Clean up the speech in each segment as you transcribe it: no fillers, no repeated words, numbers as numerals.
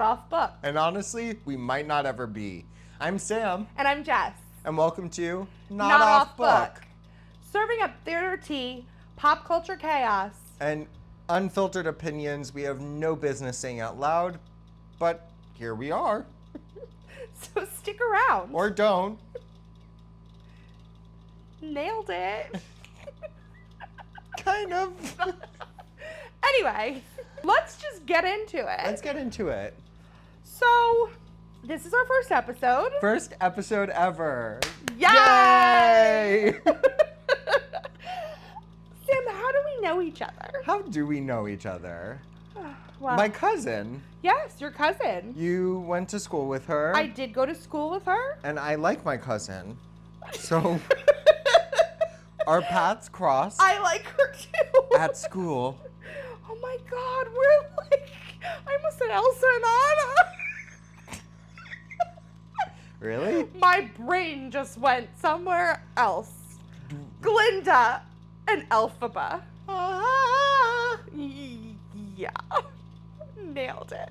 off book. And honestly, we might not ever be. I'm Sam. And I'm Jess. And welcome to Not Off Book. Serving up theater tea, pop culture chaos, and unfiltered opinions we have no business saying out loud, but here we are. So stick around. Or don't. Nailed it. Kind of. Anyway, let's just get into it. Let's get into it. So, this is our first episode. First episode ever. Yay! Yay! Sam, how do we know each other? How do we know each other? Well, My cousin. yes, your cousin. You went to school with her. I did go to school with her. And I like my cousin. So our paths crossed I like her too. at school. Oh my God, we're like, I almost said Elsa and Anna. Really? My brain just went somewhere else. Glinda and Elphaba. Yeah. Nailed it.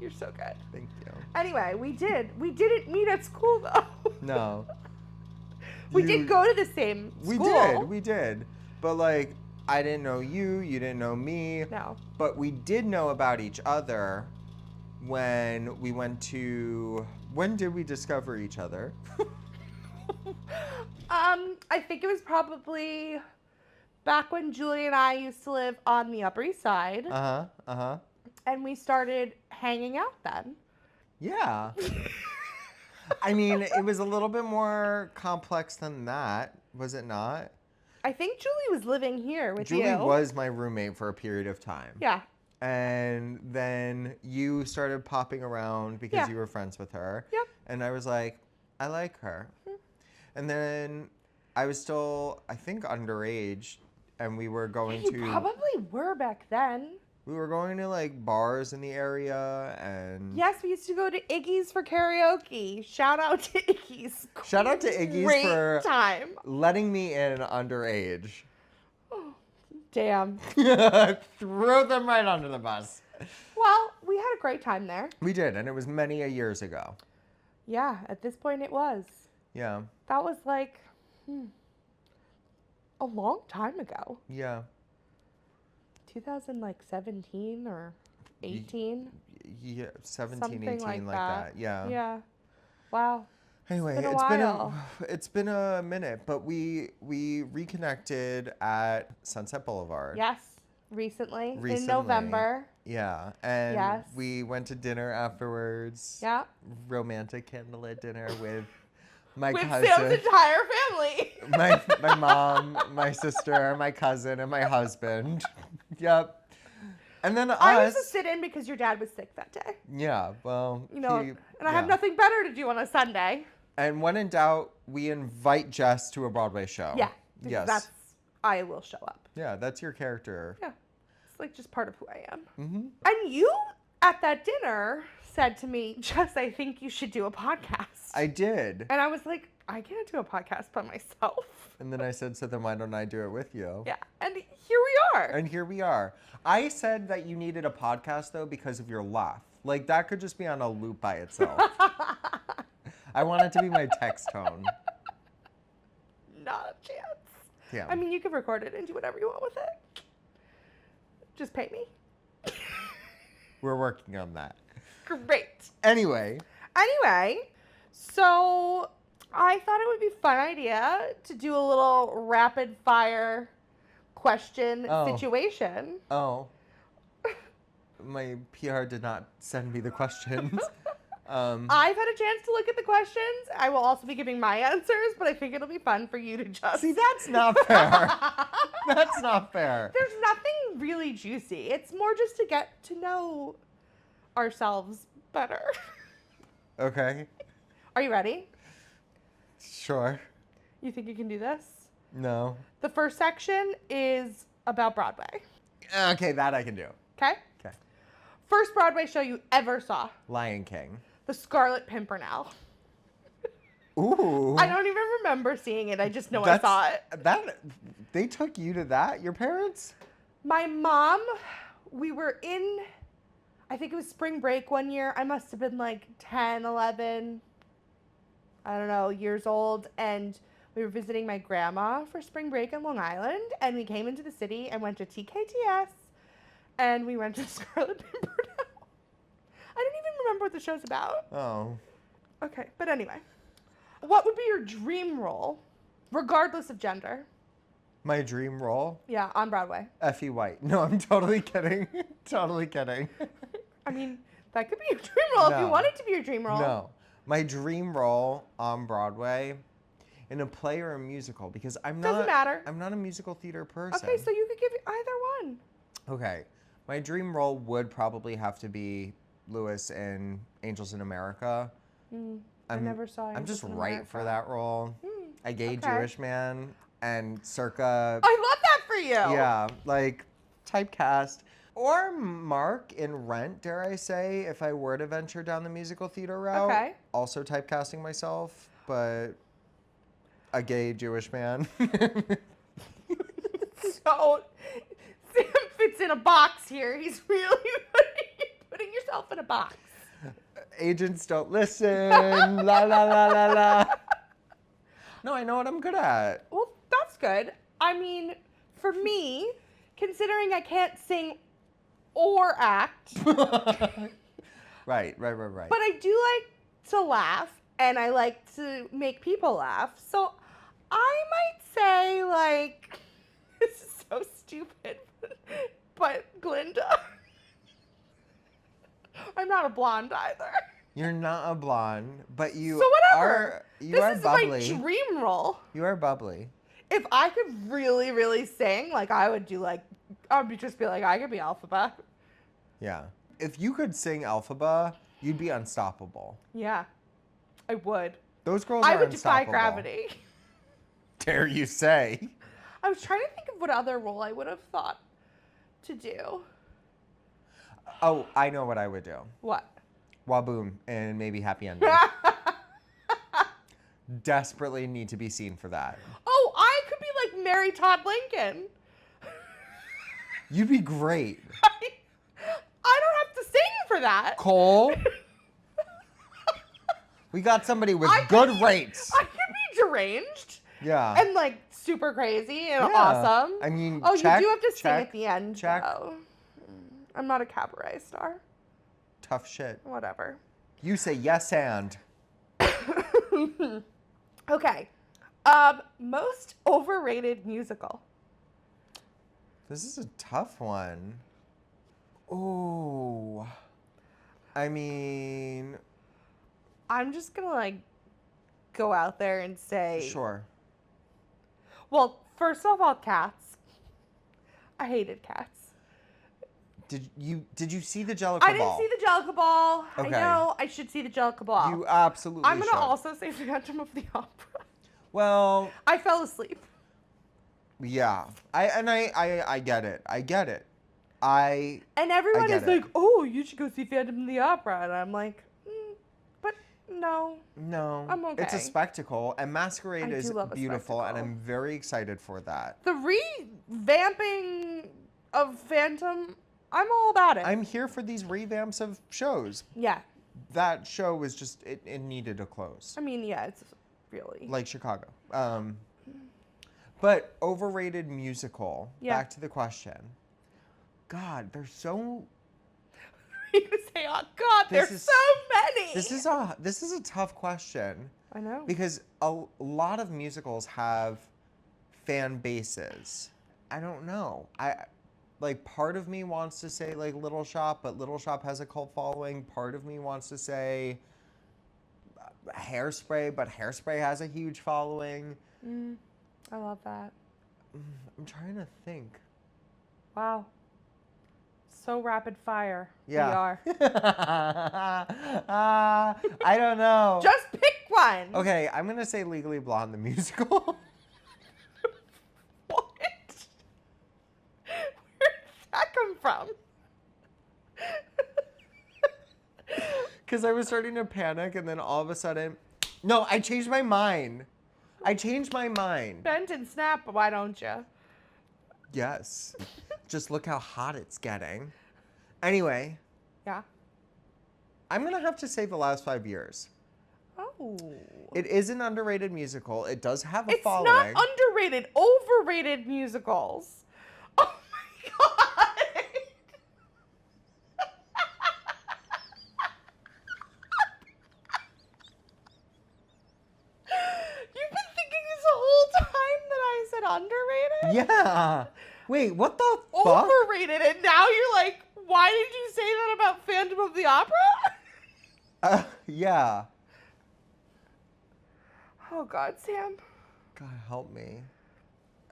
You're so good. Thank you. Anyway, we didn't meet at school though. No. We did go to the same school. We did. But like, I didn't know you didn't know me. No. But we did know about each other when we went to, when did we discover each other? I think it was probably back when Julie and I used to live on the Upper East Side. Uh-huh. And we started hanging out then. Yeah. I mean, it was a little bit more complex than that, was it not? I think Julie was living here with you. Julie was my roommate for a period of time. Yeah. And then you started popping around because you were friends with her. Yep. And I was like, I like her. Mm-hmm. And then I was still, I think, underage, and we were going You probably were back then. We were going to like bars in the area, and Yes, we used to go to Iggy's for karaoke. Shout out to Iggy's. Shout out to Iggy's Great for time. letting me in underage. Oh, damn. Throw them right under the bus. Well, we had a great time there. We did, and it was many a years ago. Yeah, at this point it was. Yeah. That was like a long time ago. Yeah. 2017 or 18? Yeah, 17, Something 18, like like that. Yeah. Yeah. Wow. Anyway, it's been a minute, but we reconnected at Sunset Boulevard. Yes, recently. In November. Yeah, and Yes. we went to dinner afterwards. Yeah. Romantic candlelit dinner with my With cousin. Sam's entire family. my mom, my sister, my cousin, and my husband. Yep. And then I was to sit in because your dad was sick that day. Yeah, well, and I have nothing better to do on a Sunday. And when in doubt, we invite Jess to a Broadway show. Yeah. Yes. I will show up. Yeah, that's your character. Yeah. It's like just part of who I am. Mm-hmm. And you, at that dinner, said to me, Jess, I think you should do a podcast. I did. And I was like, I can't do a podcast by myself. And then I said, so then why don't I do it with you? Yeah. And here we are. And here we are. I said that you needed a podcast, though, because of your laugh. Like, that could just be on a loop by itself. I want it to be my text tone. Not a chance. Yeah. I mean, you can record it and do whatever you want with it. Just pay me. We're working on that. Great. Anyway, so I thought it would be a fun idea to do a little rapid fire question situation. Oh. My PR did not send me the questions. I've had a chance to look at the questions. I will also be giving my answers, but I think it'll be fun for you to just... See, that's not fair. That's not fair. There's nothing really juicy. It's more just to get to know ourselves better. Okay. Are you ready? Sure. You think you can do this? No. The first section is about Broadway. Okay, that I can do. Okay? Okay. First Broadway show you ever saw? Lion King. The Scarlet Pimpernel. Ooh. I don't even remember seeing it. I just know I saw it. They took you to that? Your parents? My mom, we were in, I think it was spring break one year. I must have been like 10, 11, I don't know, years old. And we were visiting my grandma for spring break in Long Island. And we came into the city and went to TKTS. And we went to Scarlet Pimpernel. I didn't even remember what the show's about. Oh. Okay, but anyway. What would be your dream role, regardless of gender? My dream role? Yeah, on Broadway. Effie White. No, I'm totally kidding. Totally kidding. I mean, that could be your dream role if you No. want it to be your dream role. No. My dream role on Broadway in a play or a musical, because Doesn't matter. I'm not a musical theater person. Okay, so you could give either one. Okay. My dream role would probably have to be Lewis in Angels in America. I never saw I'm just Angels in right America. for that role. A gay okay. Jewish man and circa I love that for you. yeah, like typecast. Or Mark in Rent, dare I say, if I were to venture down the musical theater route. Okay. Also typecasting myself, but a gay Jewish man. So, Sam fits in a box here. He's really putting yourself in a box. Agents don't listen. La la la la la. No, I know what I'm good at. Well, that's good. I mean, for me, considering I can't sing or act, Right. but I do like to laugh and I like to make people laugh. So I might say, like, this is so stupid, but Glinda. I'm not a blonde either. You're not a blonde, but you So whatever. are. You this are is bubbly. my dream role. You are bubbly. If I could really, really sing, like I would do, like I would just be like, I could be Alphaba. Yeah. If you could sing Alphaba, you'd be unstoppable. Yeah, I would. Those girls I are would defy unstoppable. gravity. Dare you say? I was trying to think of what other role I would have thought to do. Oh, I know what I would do. What? Waboom and maybe Happy Ending. Desperately need to be seen for that. Oh, I could be like Mary Todd Lincoln. You'd be great. I don't have to sing for that. Cole, we got somebody with I good could- rates. I could be deranged Yeah. and like super crazy and Yeah. awesome. I mean, Oh, check, you do have to sing check, at the end, check. though. I'm not a cabaret star. Tough shit. Whatever. You say yes and. Okay. Most overrated musical. This is a tough one. Ooh. I mean, I'm just gonna like go out there and say. sure. Well, first of all, Cats. I hated Cats. Did you see the Jellicle I didn't Ball? see the Jellicle Ball. Okay. I know I should see the Jellicle Ball. You absolutely I'm gonna should. also say Phantom of the Opera. Well, I fell asleep. yeah. I get it. I get it. I And everyone get is it. like, "Oh, you should go see Phantom of the Opera," and I'm like, "But no." no. I'm It's a okay. spectacle, and Masquerade I is do love a beautiful, and spectacle. I'm very excited for that. The revamping of Phantom, I'm all about it. I'm here for these revamps of shows. Yeah. That show was just it needed a close. I mean, yeah, it's really. Like Chicago. But overrated musical. Yeah. Back to the question. God, there's so. You say, "Oh God, This there's is- so many." This is a tough question I know. because a lot of musicals have fan bases. I don't know. Part of me wants to say like Little Shop, but Little Shop has a cult following. Part of me wants to say Hairspray, but Hairspray has a huge following. I love that. I'm trying to think. Wow. So rapid fire. Yeah. We are. I don't know. Just pick one. Okay, I'm gonna say Legally Blonde the musical. What? Where did that come from? Because I was starting to panic, and then all of a sudden, no, I changed my mind. Bend and snap, why don't you? Yes. Just look how hot it's getting. Anyway, Yeah. I'm going to have to say the last 5 years. Oh. It is an underrated musical. It does have a It's following. not underrated, overrated musicals. Oh my god. You've been thinking this whole time that I said underrated? Yeah. Wait, what the fuck? Overrated, and now you're like, why did you say that about Phantom of the Opera? Yeah. Oh god, Sam. God help me.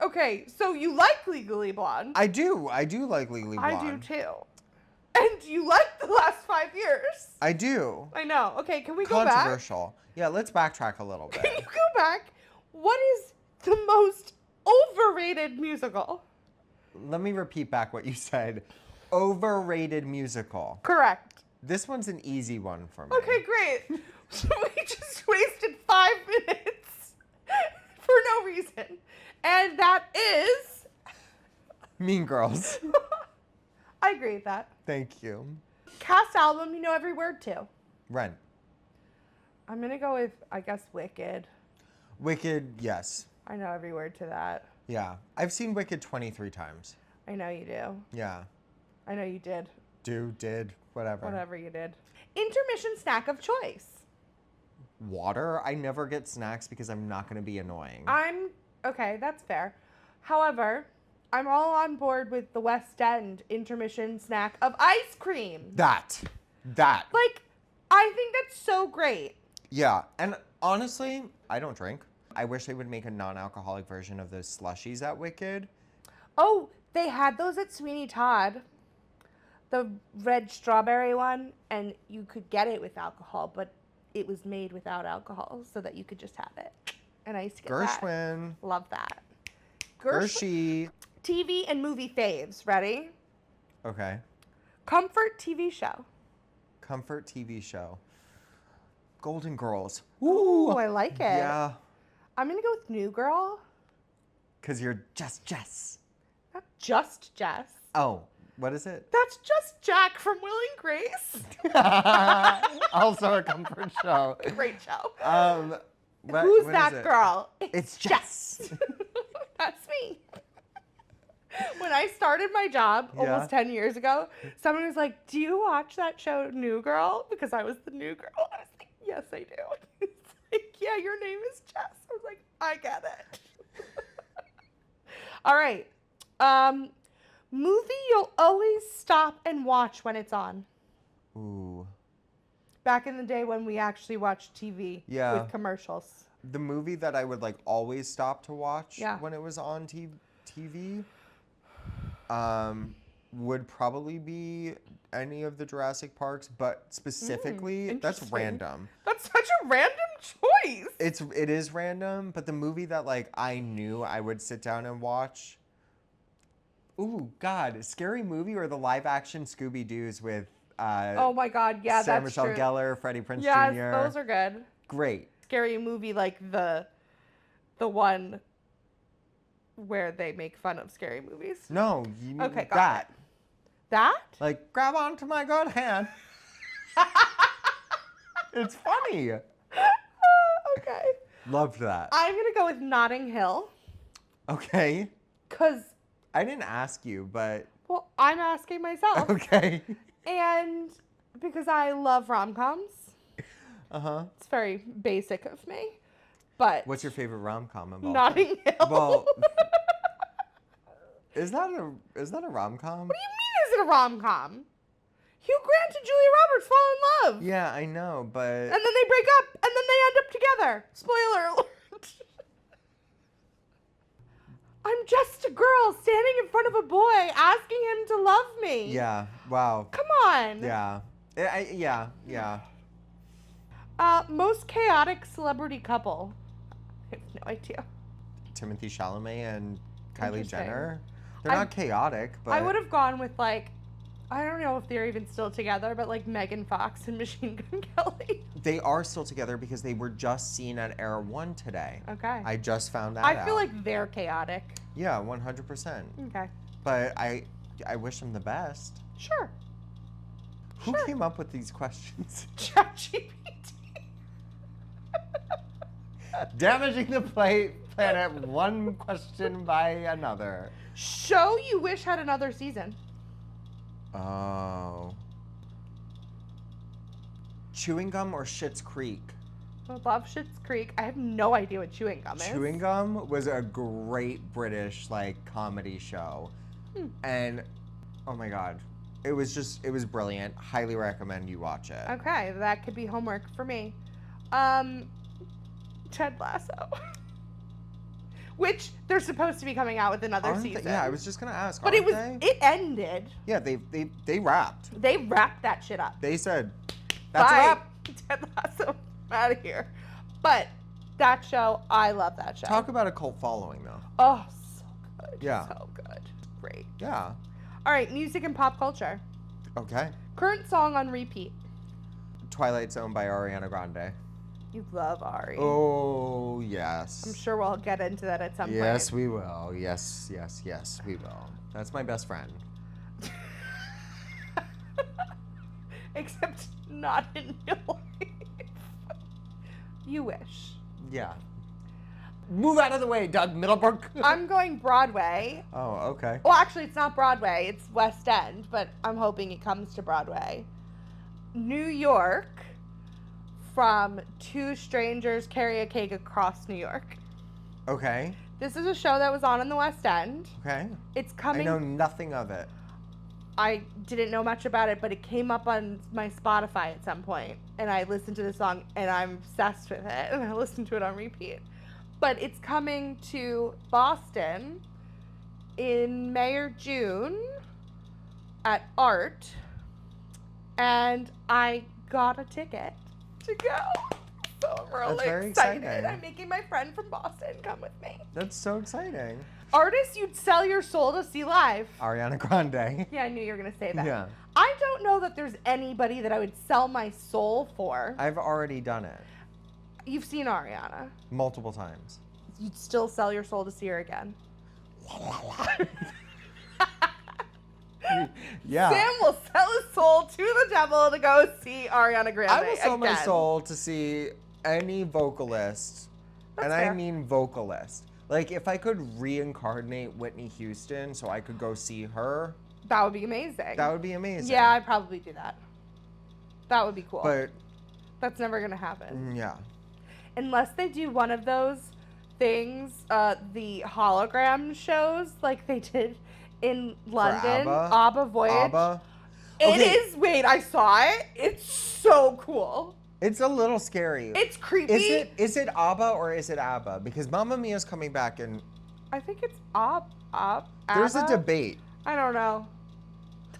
Okay, so you like Legally Blonde. I do like Legally Blonde. I do too. And you like the last 5 years. I do. I know. Okay, can we go back? Controversial. Yeah, let's backtrack a little bit. Can you go back? What is the most overrated musical? Let me repeat back what you said. Overrated musical. Correct. This one's an easy one for me. Okay, great. So we just wasted 5 minutes for no reason. And that is... Mean Girls. I agree with that. Thank you. Cast album, you know every word to. Rent. I'm going to go with, I guess, Wicked. Wicked, yes. I know every word to that. Yeah. I've seen Wicked 23 times. I know you do. Yeah. I know you did. Did, whatever. Whatever you did. Intermission snack of choice. Water? I never get snacks because I'm not going to be annoying. Okay, that's fair. However, I'm all on board with the West End intermission snack of ice cream. That. Like, I think that's so great. Yeah. And honestly, I don't drink. I wish they would make a non-alcoholic version of those slushies at Wicked. Oh, they had those at Sweeney Todd. The red strawberry one, and you could get it with alcohol, but it was made without alcohol so that you could just have it. And I used to get that. Gershwin. Love that. Gershie. TV and movie faves. Ready? Okay. Comfort TV show. Comfort TV show. Golden Girls. Ooh, I like it. Yeah. I'm going to go with New Girl. Because you're just Jess. Not just Jess. Oh, what is it? That's just Jack from Will and Grace. Also a comfort show. Great show. Who's that girl? It's Jess. That's me. When I started my job almost 10 years ago, someone was like, do you watch that show New Girl? Because I was the new girl. I was like, yes, I do. It's like, yeah, your name is Jess. I was like, I get it. All right. Movie you'll always stop and watch when it's on. Ooh. Back in the day when we actually watched TV Yeah. with commercials. The movie that I would like always stop to watch Yeah. when it was on TV would probably be any of the Jurassic Parks, but specifically, that's interesting. random. That's such a random choice. It is random, but the movie that like I knew I would sit down and watch. Ooh, God, Scary Movie or the live action Scooby-Doo's with Oh my God, yeah, Sarah that's Michelle true. Gellar, Freddie Prinze Yes, Jr. those are good. Great. Scary Movie, like the one where they make fun of scary movies. No, you Okay, got that. it. That? Like, grab onto my good hand. It's funny. Okay. Loved that. I'm gonna go with Notting Hill. Okay. Cause, I didn't ask you, but well, I'm asking myself. okay. And because I love rom-coms. Uh-huh. It's very basic of me. But What's your favorite rom-com of all Notting Hill. Well, is that a rom-com? What do you mean is it a rom-com? Hugh Grant and Julia Roberts fall in love. Yeah, I know, but And then they break up, and then they end up together. Spoiler alert. I'm just a girl standing in front of a boy asking him to love me. yeah, wow. Come on. Yeah. Yeah. Most chaotic celebrity couple. I have no idea. Timothy Chalamet and Kylie Interesting. Jenner. They're I- not chaotic, but I would have gone with like, I don't know if they're even still together, but like Megan Fox and Machine Gun Kelly. they are still together because they were just seen at Air One today. Okay. I just found that I out. feel like they're chaotic. Yeah, 100%. Okay. But I wish them the best. Sure. Who Sure. came up with these questions? ChatGPT. Damaging the planet one question by another. Show you wish had another season. Oh. Chewing gum or Schitt's Creek? I love Schitt's Creek. I have no idea what chewing gum is. Chewing Gum was a great British comedy show. And oh my god. It was brilliant. Highly recommend you watch it. Okay, that could be homework for me. Ted Lasso. Which they're supposed to be coming out with another season. Yeah, I was just gonna ask. But it ended. Yeah, they wrapped. They wrapped that shit up. They said that's a Bye. wrap. Ted Lasso, out of here. But that show, I love that show. Talk about a cult following though. Oh, so good. Yeah. So good. Great. Yeah. All right, music and pop culture. Okay. Current song on repeat. Twilight Zone by Ariana Grande. You love Ari. Oh, yes. I'm sure we'll get into that at some point. Yes, we will. Yes, we will. That's my best friend. Except not in real life. You wish. Yeah. Move out of the way, Doug Middlebrook. I'm going Broadway. Oh, okay. Well, actually, it's not Broadway. It's West End, but I'm hoping it comes to Broadway. New York from Two Strangers Carry a Cake Across New York. Okay. This is a show that was on in the West End. Okay. It's coming. I know nothing of it. I didn't know much about it, but it came up on my Spotify at some point, and I listened to the song, and I'm obsessed with it, and I listened to it on repeat. But it's coming to Boston in May or June at Art, and I got a ticket to go. So I'm really That's very excited. exciting. I'm making my friend from Boston come with me. That's so exciting. Artists you'd sell your soul to see live. Ariana Grande. Yeah, I knew you were going to say that. Yeah. I don't know that there's anybody that I would sell my soul for. I've already done it. You've seen Ariana. Multiple times. You'd still sell your soul to see her again. Yeah. Sam will sell his soul to the devil to go see Ariana Grande I will sell my again. soul to see any vocalist, That's and fair. I mean vocalist. Like, if I could reincarnate Whitney Houston so I could go see her, That would be amazing. that would be amazing. Yeah, I'd probably do that. That would be cool. But, that's never going to happen. yeah. Unless they do one of those things, the hologram shows like they did in London. ABBA? Voyage. ABBA? It Okay. is, wait, I saw it. It's so cool. It's a little scary. It's creepy. Is it ABBA or is it ABBA? Because Mamma Mia's coming back and I think it's there's a ABBA? debate. I don't know.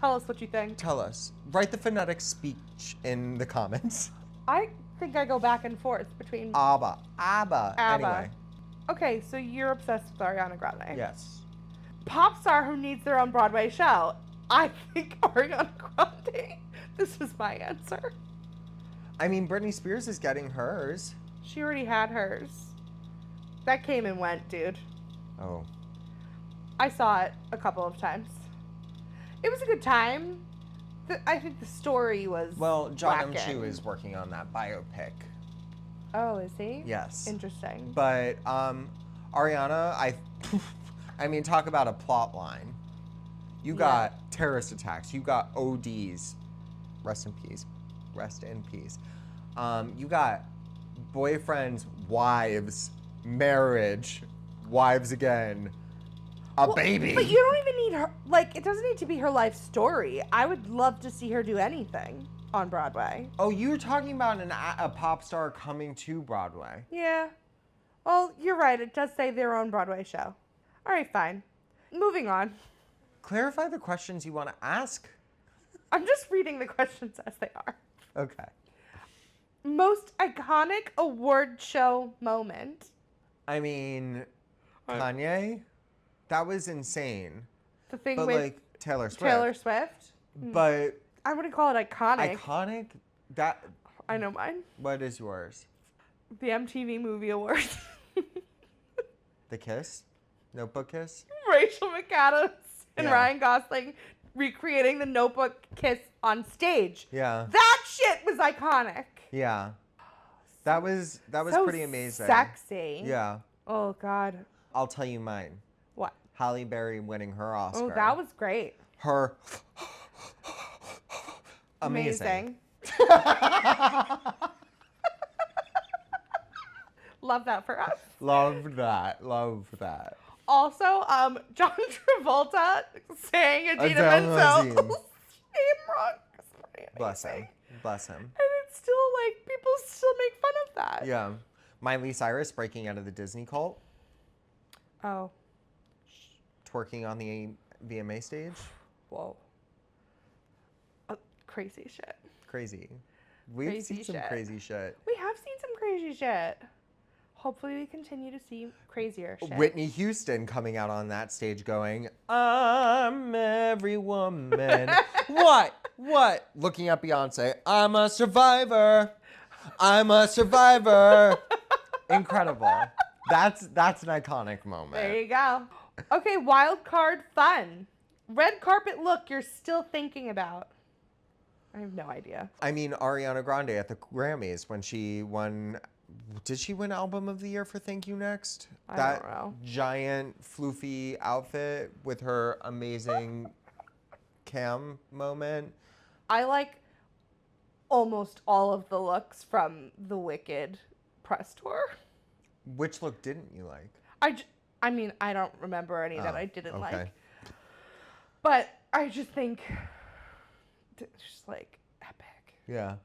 Tell us what you think. Tell us. Write the phonetic speech in the comments. I think I go back and forth between. ABBA. ABBA. ABBA. Anyway. Okay, so you're obsessed with Ariana Grande. Yes. Pop star who needs their own Broadway show. I think Ariana Grande. This is my answer. I mean, Britney Spears is getting hers. She already had hers. That came and went, dude. Oh. I saw it a couple of times. It was a good time. I think the story was. Well, John M. lacking. Chu is working on that biopic. Oh, is he? Yes. Interesting. But Ariana, I mean, talk about a plot line. You got terrorist attacks. You got ODs. Rest in peace. Rest in peace. You got boyfriends, wives, marriage, wives again, baby. But you don't even need her. Like, it doesn't need to be her life story. I would love to see her do anything on Broadway. Oh, you're talking about a pop star coming to Broadway. Yeah. Well, you're right. It does say their own Broadway show. All right, fine. Moving on. Clarify the questions you want to ask. I'm just reading the questions as they are. Okay. Most iconic award show moment. I mean, Kanye, that was insane. The thing But with like Taylor Swift. Taylor Swift. But I wouldn't call it iconic. iconic? That. I know mine. What is yours? The MTV Movie Awards. The kiss? Notebook kiss? Rachel McAdams and Yeah. Ryan Gosling recreating the Notebook kiss on stage. Yeah. That shit was iconic. Yeah. That was So pretty amazing. Sexy. Yeah. Oh, God. I'll tell you mine. What? Halle Berry winning her Oscar. Oh, that was great. Her amazing. Love that for us. Love that. Love that. Also, John Travolta saying Adina Adele Menzel's Dazeem. name wrong. That's pretty Bless him. amazing. Bless him. And it's still like, people still make fun of that. Yeah. Miley Cyrus breaking out of the Disney cult, Oh, twerking on the VMA stage. whoa. Crazy shit. Crazy. We've Crazy seen some shit. crazy shit. We have seen some crazy shit. Hopefully we continue to see crazier shit. Whitney Houston coming out on that stage going, I'm every woman. What? Looking at Beyonce, I'm a survivor. I'm a survivor. Incredible. That's an iconic moment. There you go. Okay, wild card fun. Red carpet look you're still thinking about. I have no idea. I mean, Ariana Grande at the Grammys when she won. Did she win Album of the Year for Thank You Next? I That don't know. giant floofy outfit with her amazing cam moment. I like almost all of the looks from the Wicked press tour. Which look didn't you like? I mean, I don't remember any that Oh, I didn't okay. like. But I just think it's just like epic. Yeah.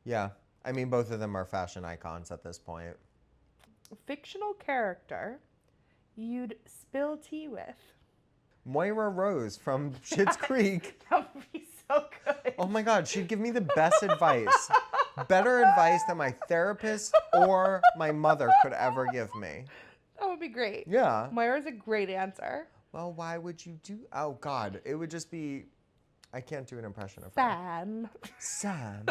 Yeah. I mean, both of them are fashion icons at this point. Fictional character you'd spill tea with. Moira Rose from Schitt's Creek. That would be so good. Oh my God, she'd give me the best advice. Better advice than my therapist or my mother could ever give me. That would be great. Yeah. Moira's a great answer. Well, why would you do? Oh God, it would just be. I can't do an impression of her. Sam. Sam.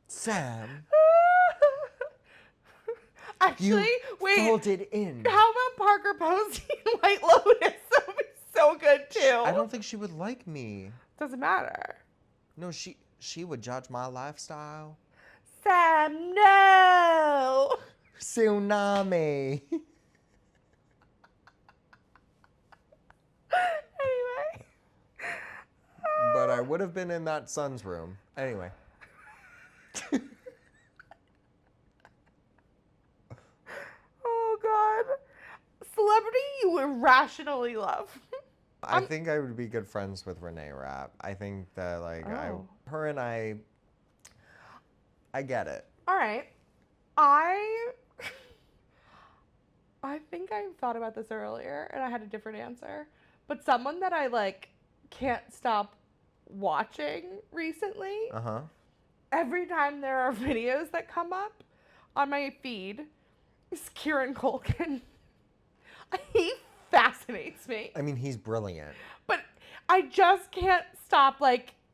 Sam. Actually, wait. Folded in. How about Parker Posey in White Lotus? That would be so good too. I don't think she would like me. Doesn't matter. No, she would judge my lifestyle. Sam, no. Tsunami. Anyway. But I would have been in that son's room. Anyway. Oh God. Celebrity you irrationally love. I think I would be good friends with Renee Rapp. I think that Oh. her and I get it. All right. I think I thought about this earlier and I had a different answer. But someone that I can't stop watching recently, Uh-huh. every time there are videos that come up on my feed, is Kieran Culkin. He fascinates me. I mean, he's brilliant. But I just can't stop.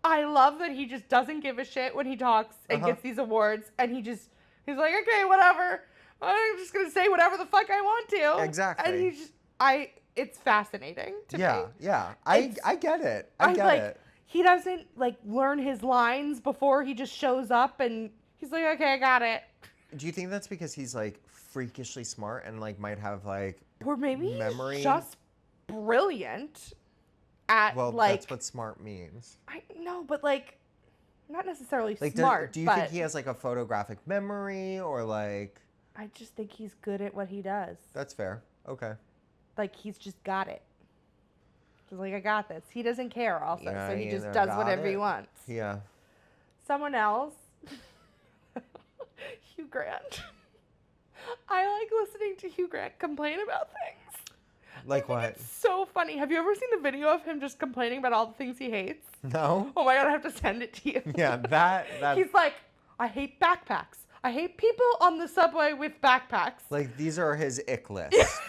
I love that he just doesn't give a shit when he talks and gets these awards. And he's like, okay, whatever. I'm just going to say whatever the fuck I want to. Exactly. And it's fascinating to me. Yeah. I get it. I get it. He doesn't learn his lines before he just shows up and he's like, okay, I got it. Do you think that's because he's freakishly smart and might have Or maybe memory? he's just brilliant at that's what smart means. I know, but not necessarily Like, smart. do you but think he has a photographic memory or I just think he's good at what he does. That's fair. Okay. He's just got it. He's like, I got this. He doesn't care also, Yeah, so he you just either does got whatever he it. wants. Yeah. Someone else, Hugh Grant. I like listening to Hugh Grant complain about things. Like what? It's so funny. Have you ever seen the video of him just complaining about all the things he hates? No? Oh my God, I have to send it to you. Yeah, that He's like, I hate backpacks. I hate people on the subway with backpacks. these are his ick lists.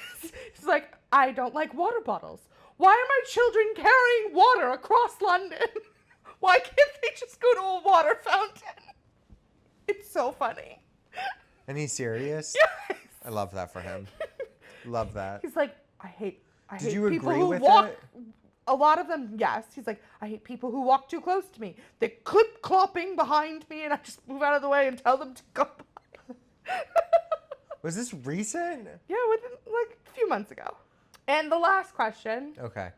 He's like, I don't like water bottles. Why are my children carrying water across London? Why can't they just go to a water fountain? It's so funny. And he's serious? Yes. I love that for him. Love that. He's like, I hate Did you people agree who with walk it? a lot of them, yes. He's like, I hate people who walk too close to me. They clip clopping behind me, and I just move out of the way and tell them to go by. Was this recent? Yeah, within like a few months ago. And the last question. Okay.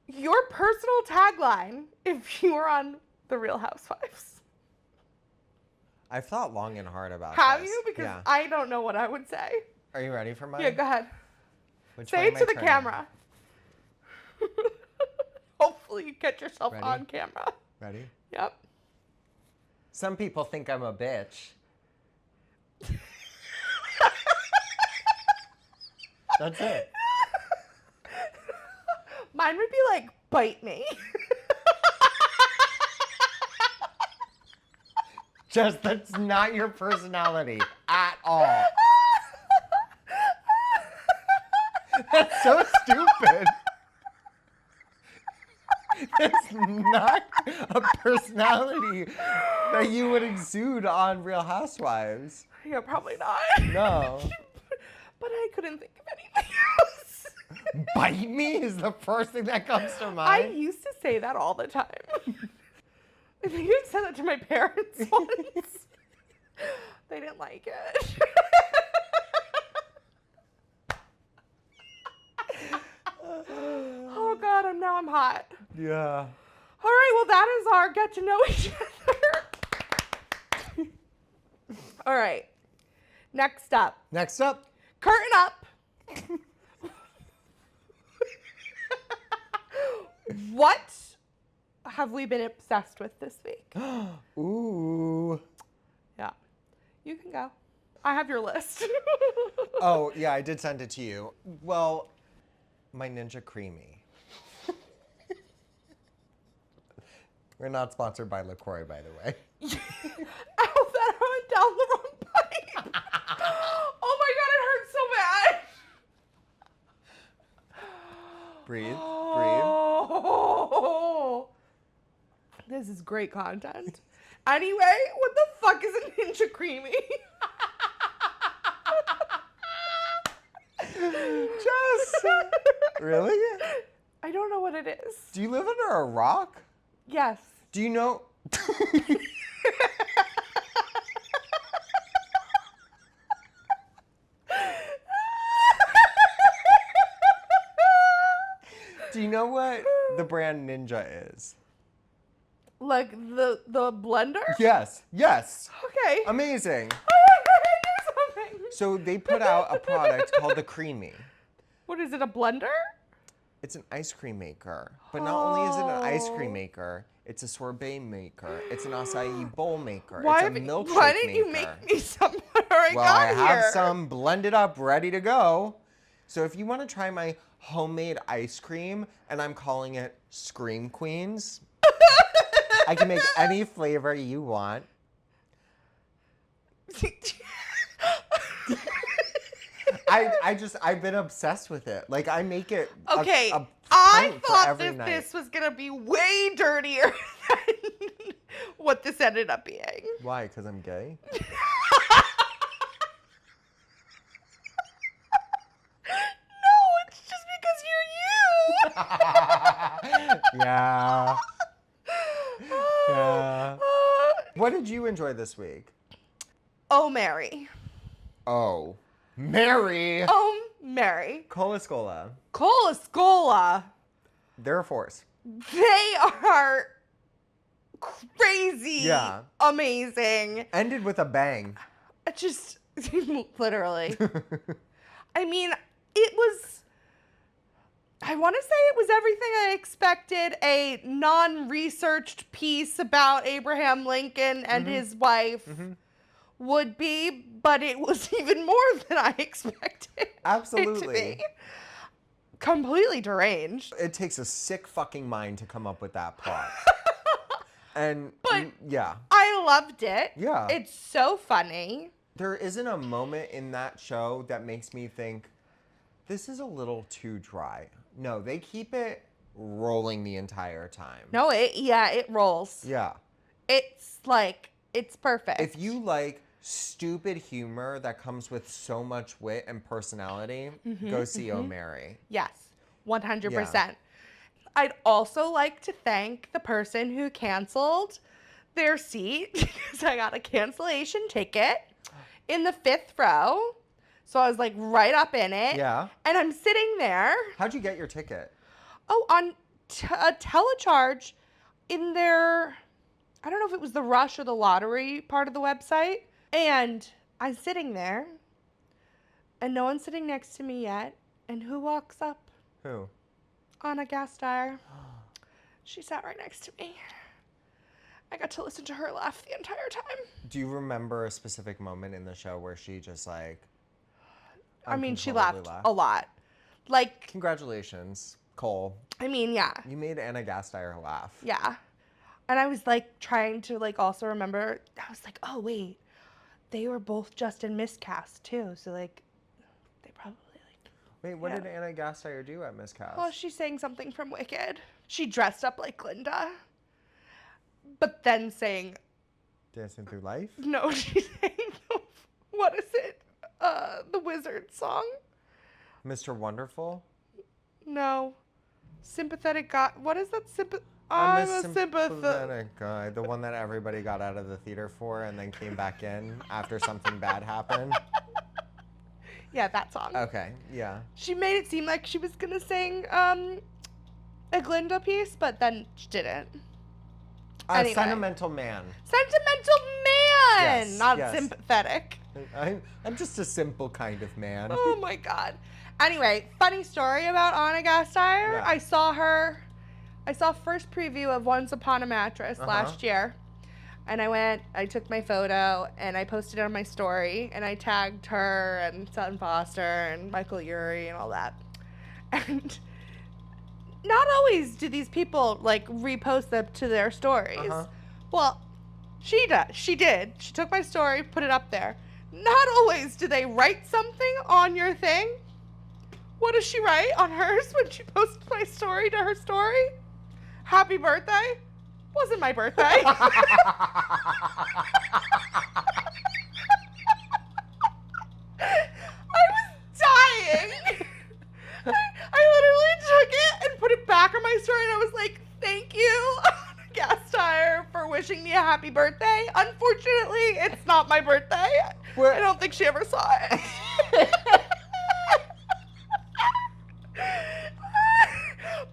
Your personal tagline if you were on The Real Housewives. I've thought long and hard about Have this. you? Because Yeah. I don't know what I would say. Are you ready for mine? Yeah, go ahead. Which Say way it am to I the turning? camera. Hopefully you catch yourself Ready? on camera. Ready? Yep. Some people think I'm a bitch. That's it. Mine would be like, bite me. Just that's not your personality at all. That's so stupid. That's not a personality that you would exude on Real Housewives. Yeah, probably not. No. But I couldn't think of anything else. Bite me is the first thing that comes to I mind. used to say that all the time. I think I said that to my parents once. They didn't like it. Oh God, I'm hot. Yeah. All right, well that is our get to know each other. All right. Next up. Next up. Curtain up. What have we been obsessed with this week? Ooh. Yeah. You can go. I have your list. Oh, yeah, I did send it to you. Well, my Ninja Creamy. We're not sponsored by LaCroix, by the way. Ow, that went down the wrong pipe. Oh my God, it hurts so bad. Breathe, Oh. This is great content. Anyway, what the fuck is a Ninja Creamy? Jess! Really? I don't know what it is. Do you live under a rock? Yes. Do you know? Do you know what the brand Ninja is? Like the blender? Yes, yes. Okay. Amazing. Something. So they put out a product called the Creamy. What is it, a blender? It's an ice cream maker. But not only is it an ice cream Oh. maker, it's a sorbet maker. It's an acai bowl maker. Why It's a milkshake why didn't maker. you make me some when I Well, got I have here? some blended up, ready to go. So if you want to try my homemade ice cream, and I'm calling it Scream Queens, I can make any flavor you want. I've been obsessed with it. Like I make it. Okay, a I pint for thought every that night. this was gonna be way dirtier than what this ended up being. Why? Because I'm gay? No, it's just because you're you. Yeah. Yeah. What did you enjoy this week? Oh, Mary. Oh, Mary. Oh, Mary. Cola Scola. Cola Scola. They're a force. They are crazy. Yeah. Amazing. Ended with a bang. Just literally. I mean, it was, I want to say it was everything I expected a non-researched piece about Abraham Lincoln and his wife would be, but it was even more than I expected it to Absolutely. be. Completely deranged. It takes a sick fucking mind to come up with that plot. And But- yeah, I loved it. Yeah. It's so funny. there isn't a moment in that show that makes me think this is a little too dry. No, they keep it rolling the entire time. No, it rolls. Yeah. It's like, it's perfect. If you like stupid humor that comes with so much wit and personality, go see Oh Mary. Yes, 100%. I'd also like to thank the person who canceled their seat because I got a cancellation ticket in the 5th row. So I was like right up in it. Yeah. And I'm sitting there. How'd you get your ticket? Oh, on a telecharge in their, I don't know if it was the Rush or the lottery part of the website. And I'm sitting there and no one's sitting next to me yet. And who walks up? Who? Anna Gasteyer. She sat right next to me. I got to listen to her laugh the entire time. Do you remember a specific moment in the show where she just like... I mean, she uncontrollably laughed a lot. Like, Congratulations, Cole. I mean, yeah. You made Anna Gasteyer laugh. Yeah. And I was like trying to like also remember, I was like, oh wait, they were both just in miscast too. So like, they probably like... Wait, what Yeah. did Anna Gasteyer do at Miscast? Oh, she sang something from Wicked. She dressed up like Glinda. But then sang, Dancing Through Life? no, she sang, what is it? The Wizard song? Mr. Wonderful? No. Sympathetic God. What is that? I'm I'm a a sympathetic. sympathetic guy. The one that everybody got out of the theater for and then came back in after something bad happened. Yeah, that song. Okay, yeah. She made it seem like she was gonna sing a Glinda piece, but then she didn't. Anyway. Sentimental Man. Sentimental man, Yes, not yes. sympathetic. I'm just a simple kind of man. Oh my god. Anyway, funny story about Anna Gasteyer. Yeah. I saw first preview of Once Upon a Mattress last year. And I took my photo and I posted it on my story and I tagged her and Sutton Foster and Michael Urie and all that. And not always do these people like repost them to their stories. Well, she does. She did. She took my story, put it up there. Not always do they write something on your thing. What does she write on hers when she posts my story to her story? Happy birthday? Wasn't my birthday. I was dying. I literally took it and put it back on my story and I was like, thank you, Gasteyer, for wishing me a happy birthday. Unfortunately, it's not my birthday. I don't think she ever saw it.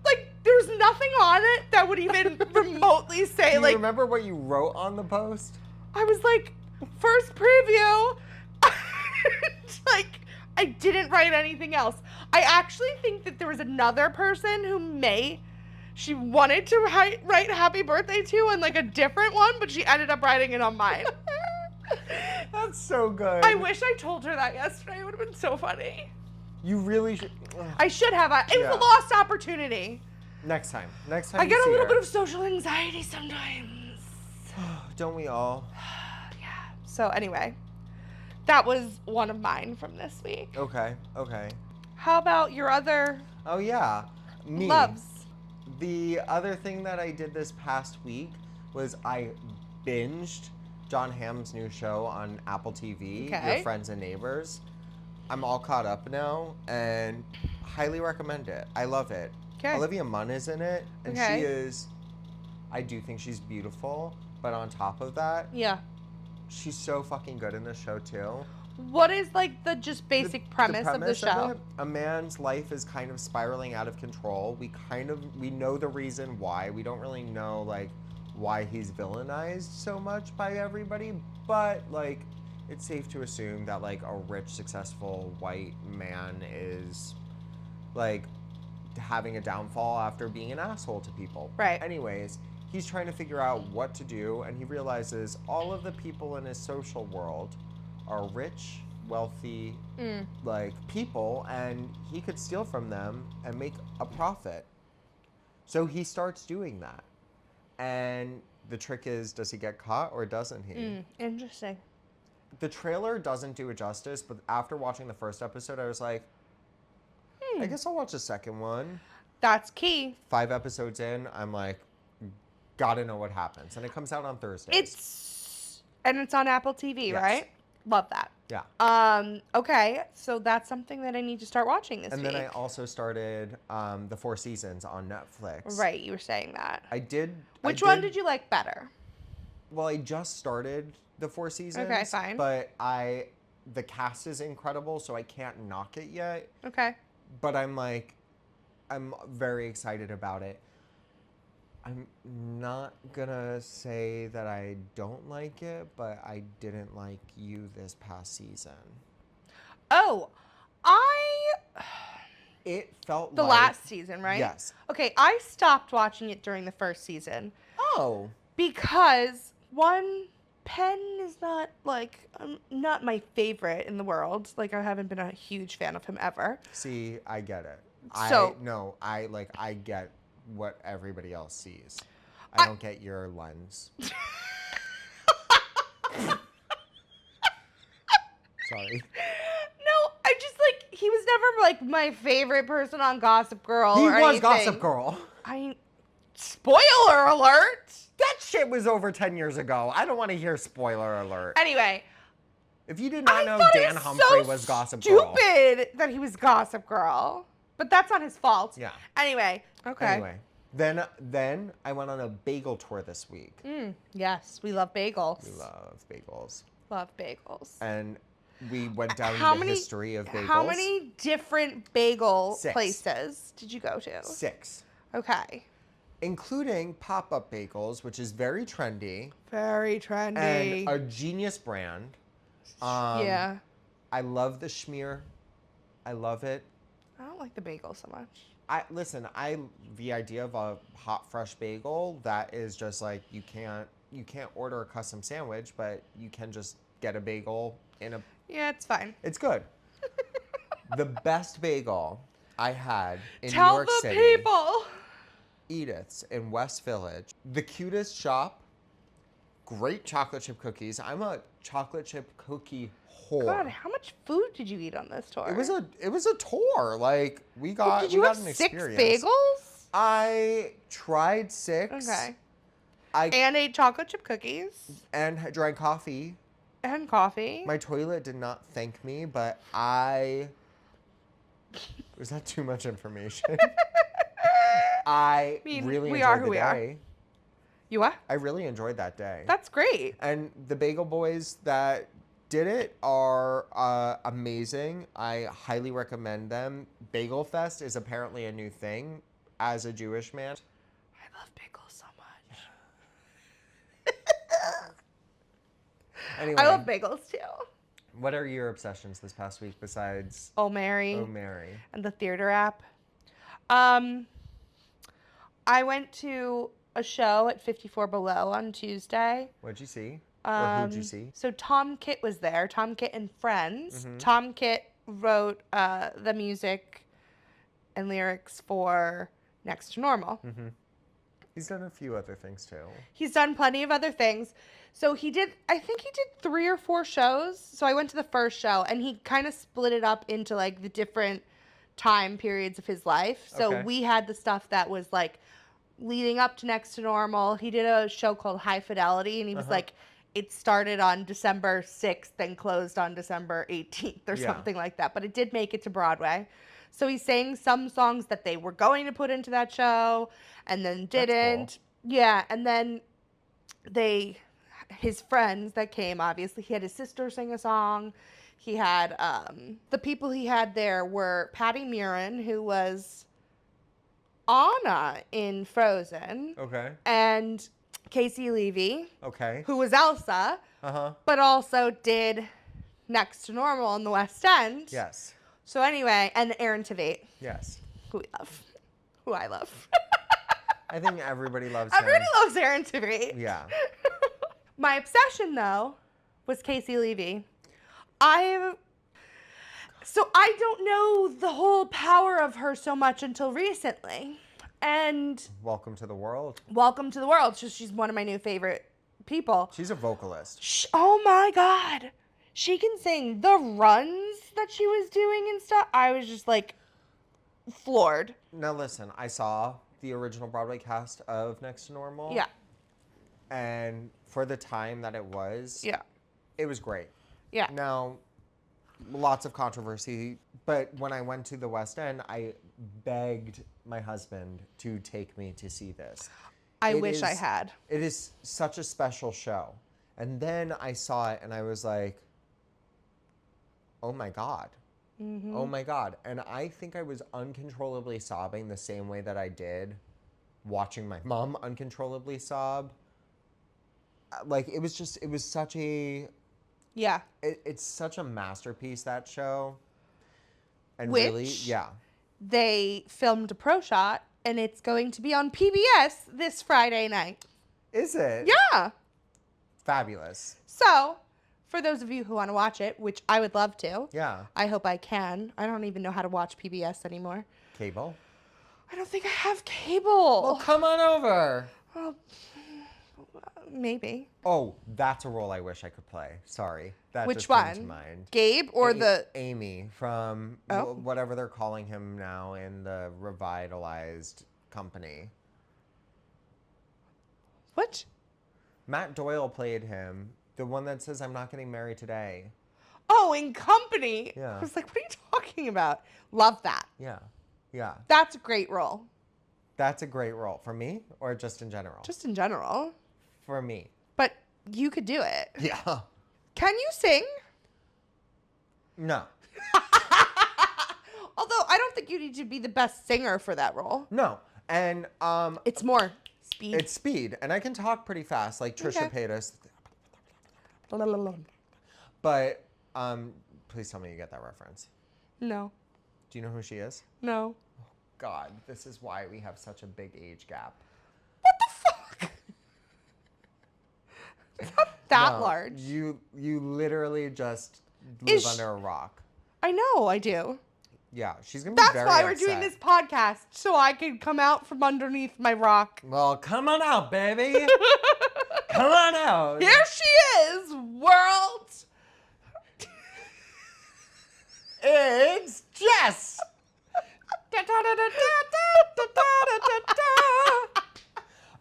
Like, there's nothing on it that would even remotely say, Do you like, remember what you wrote on the post? I was like, first preview. Like, I didn't write anything else. I actually think that there was another person who she wanted to write happy birthday to on like a different one, but she ended up writing it on mine. That's so good. I wish I told her that yesterday. It would have been so funny. You really should. I should have. It was a lost opportunity. Next time. I get a little bit of social anxiety sometimes. Don't we all? Yeah. So anyway, that was one of mine from this week. Okay. How about your other Oh yeah, me. loves? The other thing that I did this past week was I binged John Hamm's new show on Apple TV, Okay. Your Friends and Neighbors. I'm all caught up now and highly recommend it. I love it. Okay. Olivia Munn is in it, and Okay. she is, I do think she's beautiful, but on top of that, Yeah. she's so fucking good in the show too. What is like the just basic premise of the show? it, a man's life is kind of spiraling out of control. We know the reason why. We don't really know like why he's villainized so much by everybody, but like it's safe to assume that like a rich, successful white man is like having a downfall after being an asshole to people. Right. Anyways, he's trying to figure out what to do, and he realizes all of the people in his social world are rich, wealthy, like people, and he could steal from them and make a profit. So he starts doing that. And the trick is, does he get caught or doesn't he? Interesting. The trailer doesn't do it justice, but after watching the first episode, I was like, I guess I'll watch the second one. That's key. 5 episodes in, I'm like, gotta know what happens. And it comes out on Thursdays. It's on Apple TV, Yes. right? Love that. Yeah. Okay, so that's something that I need to start watching this And week. then I also started the Four Seasons on Netflix. Right, you were saying that. I did. Which one did you like better? Well, I just started the Four Seasons. Okay, fine. But the cast is incredible, so I can't knock it yet. Okay. But I'm very excited about it. I'm not gonna say that I don't like it, but I didn't like You this past season. Oh, It felt the like last season, right? Yes. Okay, I stopped watching it during the first season. Oh. Because one, Penn is not not my favorite in the world. Like, I haven't been a huge fan of him ever. See, I get it. So I get what everybody else sees. I don't get your lens. Sorry. No, I just he was never my favorite person on Gossip Girl. He or was anything. Gossip Girl. Spoiler alert! That shit was over 10 years ago. I don't want to hear spoiler alert. Anyway. If you did not know Dan Humphrey was Gossip Girl. Stupid that he was Gossip Girl. But that's not his fault. Yeah. Anyway. Okay. Anyway. Then I went on a bagel tour this week. Yes, we love bagels. We love bagels. Love bagels. And we went down the history of bagels. How many different bagel 6 places did you go to? 6. Okay. Including pop-up bagels, which is very trendy. Very trendy. And a genius brand. Yeah. I love the schmear. I love it. I don't like the bagel so much. The idea of a hot fresh bagel that is just like you can't order a custom sandwich, but you can just get a bagel in a. Yeah, it's fine. It's good. The best bagel I had in New Tell York the City. people. Edith's in West Village. The cutest shop. Great chocolate chip cookies. I'm a chocolate chip cookie whore. God, how much food did you eat on this tour? It was a tour. Like we got Did you we got have an 6 experience. bagels? I tried 6. Okay. I And ate chocolate chip cookies. and drank coffee. And coffee. My toilet did not thank me, but was that too much information? I really we enjoyed are the who we are. day. You what? I really enjoyed that day. That's great. And the bagel boys that did it are amazing. I highly recommend them. Bagel Fest is apparently a new thing as a Jewish man. I love bagels so much. Anyway, I love bagels too. what are your obsessions this past week besides Oh, Mary. Oh Mary? And the theater app. I went to a show at 54 Below on Tuesday. What'd you see? Or who'd you see? So Tom Kitt was there. Tom Kitt and Friends. Mhm. Tom Kitt wrote the music and lyrics for Next to Normal. Mm-hmm. He's done a few other things too. He's done plenty of other things. So I think he did 3 or 4 shows. So I went to the first show and he kind of split it up into the different time periods of his life. So Okay. we had the stuff that was leading up to Next to Normal. He did a show called High Fidelity and he was it started on December 6th and closed on December 18th or something like that. But it did make it to Broadway. So he sang some songs that they were going to put into that show and then didn't. Cool. Yeah, and then his friends that came, obviously, he had his sister sing a song. He had, the people he had there were Patty Murin, who was Anna in Frozen. Okay. And Casey Levy, Okay. who was Elsa, but also did Next to Normal in the West End. Yes. So anyway, and Aaron Tveit, Yes. who we love, who I love. I think everybody loves him. Everybody loves Aaron Tveit. Yeah. My obsession, though, was Casey Levy. So I don't know the whole power of her so much until recently. And Welcome to the world. welcome to the world. She's one of my new favorite people. She's a vocalist. Oh my God. She can sing. The runs that she was doing and stuff, I was just floored. Now listen, I saw the original Broadway cast of Next to Normal. Yeah. And for the time that it was, Yeah. it was great. Yeah. Now, lots of controversy, but when I went to the West End, I begged my husband to take me to see this. I wish I had. It is such a special show. And then I saw it and I was like, oh my God. Mm-hmm. Oh my God. And I think I was uncontrollably sobbing the same way that I did watching my mom uncontrollably sob. Like, it was such a... Yeah. It's such a masterpiece, that show. And Which really, yeah. They filmed a pro shot, and it's going to be on PBS this Friday night. Is it? Yeah. Fabulous. So, for those of you who want to watch it, which I would love to. Yeah. I hope I can. I don't even know how to watch PBS anymore. Cable? I don't think I have cable. Well, come on over. Well, maybe. Oh, that's a role I wish I could play. Sorry. That Which just came one? to mind. Gabe or the... Amy from whatever they're calling him now in the revitalized company. What? Matt Doyle played him. The one that says, I'm not getting married today. Oh, in Company. Yeah. I was like, what are you talking about? Love that. Yeah. Yeah. That's a great role. That's a great role. For me or just in general? Just in general. For me. But you could do it. Yeah. Can you sing? No. Although I don't think you need to be the best singer for that role. No. And It's more speed. it's speed. And I can talk pretty fast, like Trisha Paytas. But please tell me you get that reference. No. Do you know who she is? No. God, this is why we have such a big age gap. What the fuck? It's not that No, large. You literally just live under a rock. I know, I do. Yeah, she's gonna be That's very why upset. we're doing this podcast, so I can come out from underneath my rock. Well, come on out, baby. Come on out. Here she is, world. It's Jess.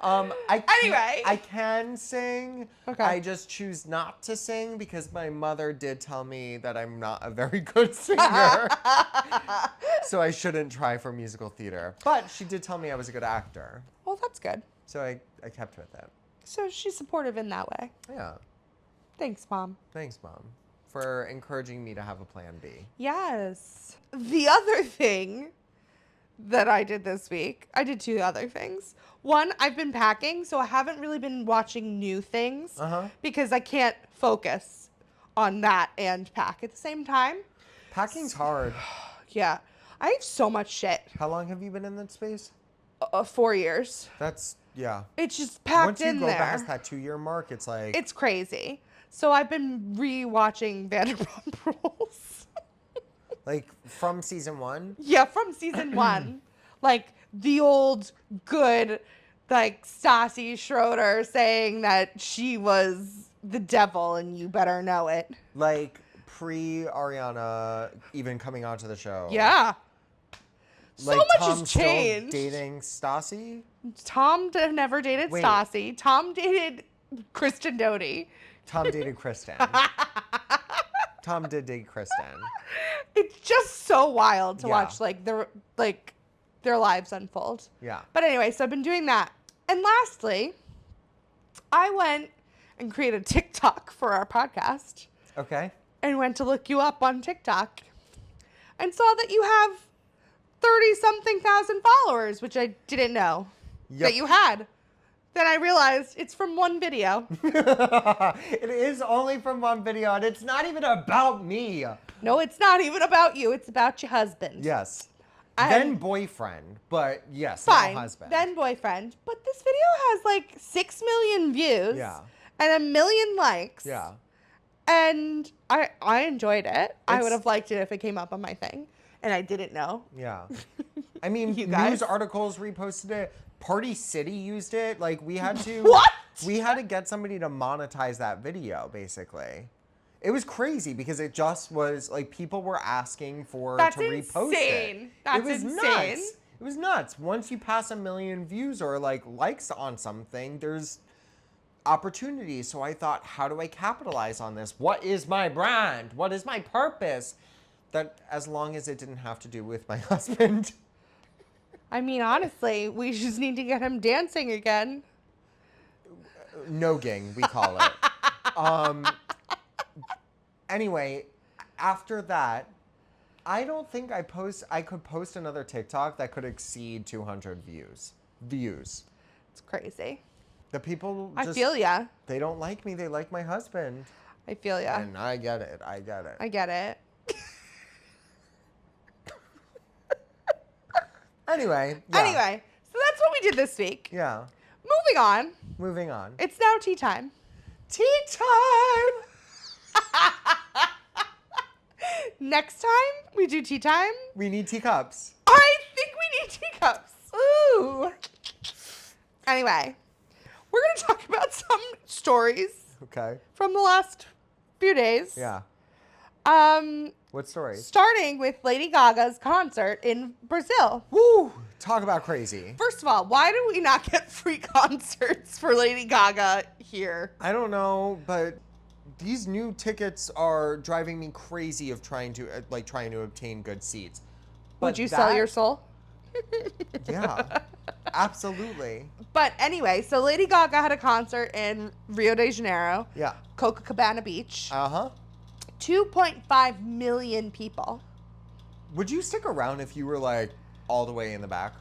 Anyway. I can sing. Okay. I just choose not to sing because my mother did tell me that I'm not a very good singer. So I shouldn't try for musical theater. But she did tell me I was a good actor. Well, that's good. So I kept with it. So she's supportive in that way. Yeah. Thanks, Mom. Thanks, Mom, for encouraging me to have a plan B. Yes. The other thing that I did this week, I did two other things. One, I've been packing, so I haven't really been watching new things because I can't focus on that and pack at the same time. Packing's hard. Yeah. I have so much shit. How long have you been in that space? 4 years. That's, yeah. It's just packed in there. Once you go past that 2-year mark, it's like... It's crazy. So I've been re-watching Vanderpump Rules. Like, from season 1? Yeah, from season 1. Like, the old, good, like, Stassi Schroeder saying that she was the devil and you better know it. Like, pre-Ariana even coming onto the show. Yeah. Like, so much Tom has still changed. dating Stassi? Tom never dated Wait. Stassi. Tom dated Kristen Doty. Tom dated Kristen. Tom did date Kristen. It's just so wild to Yeah. watch their lives unfold. Yeah. But anyway, so I've been doing that. And lastly, I went and created a TikTok for our podcast Okay. and went to look you up on TikTok and saw that you have 30-something thousand followers, which I didn't know that you had. Then I realized it's from one video. It is only from one video, and it's not even about me. No, it's not even about you. It's about your husband. Yes. I- Then boyfriend, but yes, Fine. now husband. Then boyfriend. But this video has like 6 million views. Yeah. And 1 million likes. Yeah. And I enjoyed it. I It's- would have liked it if it came up on my thing. And I didn't know. Yeah. I mean, You guys? news articles reposted it. Party City used it. Like, we had to... What? We had to get somebody to monetize that video, basically. It was crazy because it just was, like, people were asking for That's to repost insane. it. That's it was insane. nuts. It was nuts. Once you pass 1 million views or, like, likes on something, there's opportunities. So I thought, how do I capitalize on this? What is my brand? What is my purpose? That as long as it didn't have to do with my husband. I mean, honestly, we just need to get him dancing again. Nogging, we call it. Anyway, after that, I don't think I could post another TikTok that could exceed 200 views. It's crazy. The people I feel ya. They don't like me. They like my husband. I feel ya. And I get it. I get it. Anyway. Anyway, so that's what we did this week. Yeah. Moving on. It's now tea time. Tea time! Next time we do tea time. We need teacups. I think we need teacups. Ooh. Anyway, we're going to talk about some stories. Okay. From the last few days. Yeah. What story? Starting with Lady Gaga's concert in Brazil. Woo! Talk about crazy. First of all, why do we not get free concerts for Lady Gaga here? I don't know, but these new tickets are driving me crazy of trying to obtain good seats. Would you sell your soul? Yeah, absolutely. But anyway, so Lady Gaga had a concert in Rio de Janeiro. Yeah. Copacabana Beach. 2.5 million people. Would you stick around if you were like all the way in the back?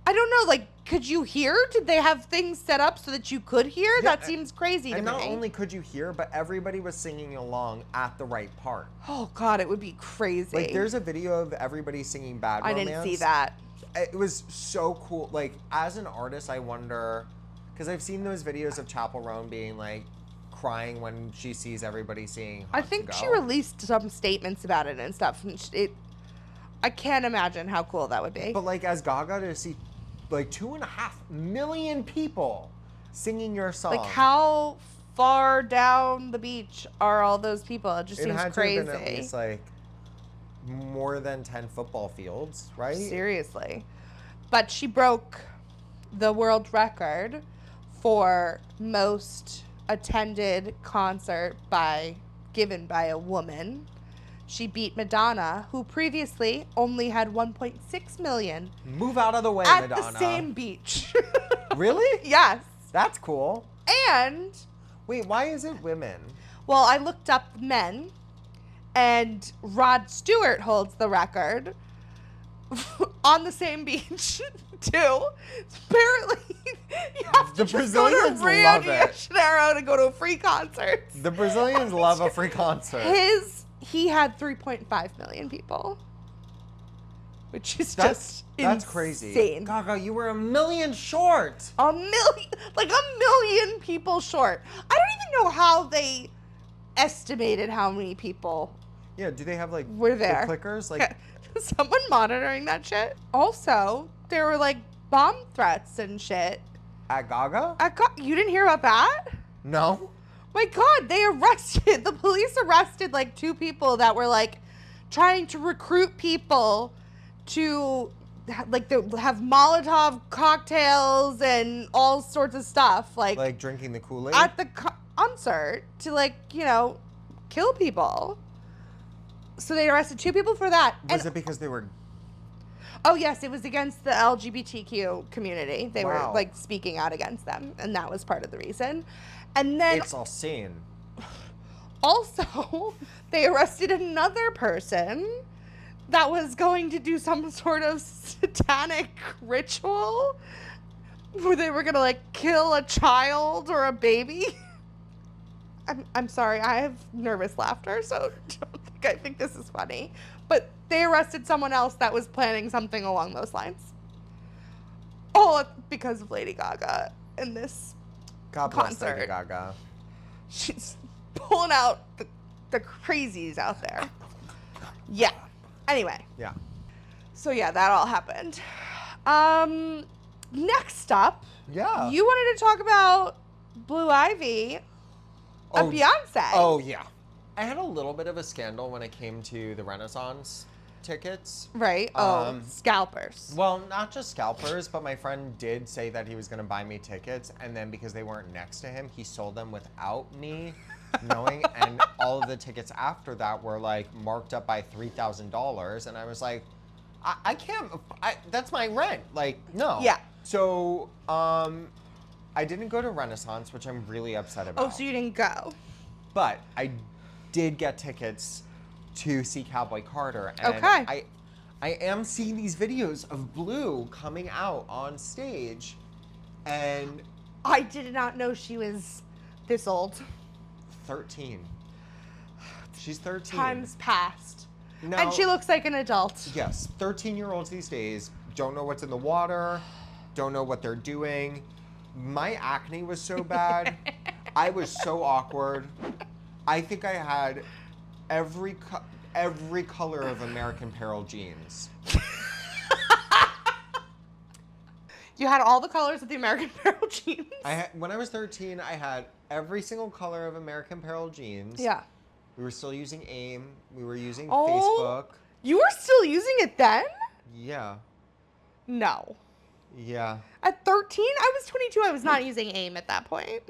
I don't know, like, could you hear? Did they have things set up so that you could hear? Yeah, that seems crazy to me. And not only could you hear, but everybody was singing along at the right part. Oh, God, it would be crazy. Like, there's a video of everybody singing Bad Romance. I didn't see that. It was so cool. Like, as an artist, I wonder, because I've seen those videos of Chappell Roan being, like, crying when she sees everybody singing Hot I think to Go. she released some statements about it and stuff. And I can't imagine how cool that would be. But, like, as Gaga, to see, like, 2.5 million people singing your song. Like, how far down the beach are all those people? It just seems crazy. It had to have been at least, like, more than 10 football fields, right? Seriously. But she broke the world record for most attended concert given by a woman. She beat Madonna, who previously only had 1.6 million. Move out of the way, at Madonna. the same beach. Really? Yes. That's cool. And wait, why is it women? Well, I looked up men, and Rod Stewart holds the record on the same beach, too. Apparently, you have to just go to Rio de Janeiro to go to a free concert. The Brazilians love a free concert. He had 3.5 million people, which is just that's insane. crazy. Gaga, you were 1 million short. A million people short. I don't even know how they estimated how many people. Yeah, do they have like were there? The clickers? Like someone monitoring that shit? Also, there were like bomb threats and shit. At Gaga? You didn't hear about that? No. My God, the police arrested like 2 people that were like trying to recruit people to like have Molotov cocktails and all sorts of stuff. Like drinking the Kool-Aid? At the concert to kill people. So they arrested 2 people for that. Was it because they were... Oh, yes, it was against the LGBTQ community. They Wow. were like speaking out against them, and that was part of the reason. And then It's all seen. also, they arrested another person that was going to do some sort of satanic ritual where they were going to kill a child or a baby. I'm sorry, I have nervous laughter, so I think this is funny. But they arrested someone else that was planning something along those lines. All because of Lady Gaga in this God bless concert. Lady Gaga. She's pulling out the crazies out there. Yeah. Anyway. Yeah. So yeah, that all happened. Next up, Yeah. you wanted to talk about Blue Ivy of Beyonce. Oh, yeah. I had a little bit of a scandal when it came to the Renaissance. tickets. Right? Scalpers. Well, not just scalpers, but my friend did say that he was going to buy me tickets, and then because they weren't next to him, he sold them without me knowing, and all of the tickets after that were like marked up by $3,000, and I was like, I can't, that's my rent. Like, no. Yeah. So, I didn't go to Renaissance, which I'm really upset about. Oh, so you didn't go. But I did get tickets to see Cowboy Carter. And Okay. I am seeing these videos of Blue coming out on stage, and I did not know she was this old. 13. She's 13. Time's passed. Now, And she looks like an adult. Yes, 13-year-olds these days don't know what's in the water, don't know what they're doing. My acne was so bad. I was so awkward. I think I had every color of American Apparel jeans. You had all the colors of the American Apparel jeans. When I was 13, I had every single color of American Apparel jeans. Yeah. We were still using AIM. We were using Oh, Facebook. You were still using it then? Yeah. No. Yeah. At 13? I was 22. I was not using AIM at that point.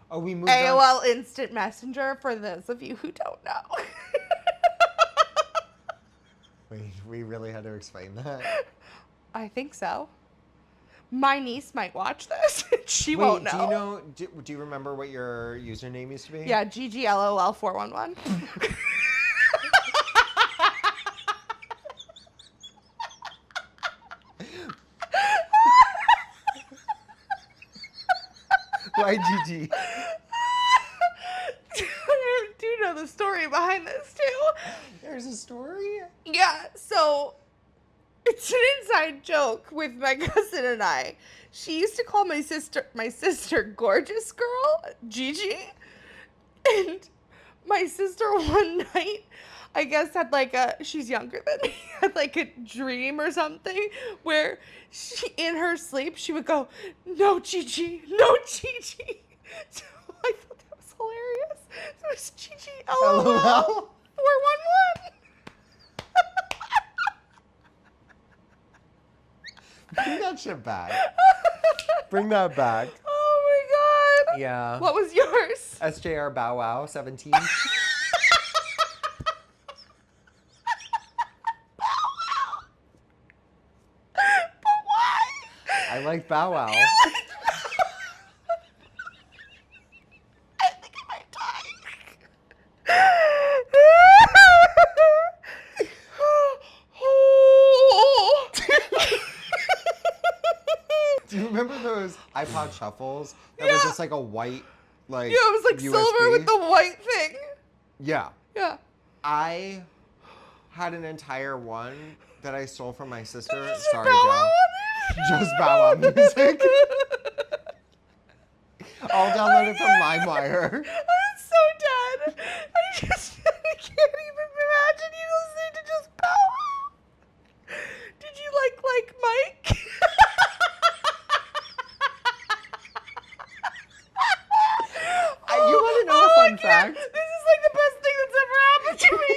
Oh, we moved on. AOL Instant Messenger, for those of you who don't know. Wait, we really had to explain that? I think so. My niece might watch this. She won't know. Do you remember what your username used to be? Yeah, GGLOL411. Why GG? I do know the story behind this too. There's a story? Yeah, so it's an inside joke with my cousin and I. She used to call my sister gorgeous girl, Gigi. And my sister one night, I guess had she's younger than me, had like a dream or something where she, in her sleep, she would go, "No, Gigi, no, Gigi." So I thought that was hilarious. So it's Gigi, LOL, 411. Bring that shit back. Bring that back. Oh my god. Yeah. What was yours? SJR Bow Wow 17. But why? I like Bow Wow. I think I might die. Do you remember those iPod shuffles that was just like a white, like, Yeah, it was like USB? silver with the white thing. Yeah. Yeah. I had an entire one that I stole from my sister. Just Sorry, Bow Wow Joe. on it? Just Bow Wow music. All downloaded from LimeWire. I'm so dead. I can't even imagine you listening to just Bow Wow. Did you like Mike? You want to know a fun fact? This is like the best thing that's ever happened to me.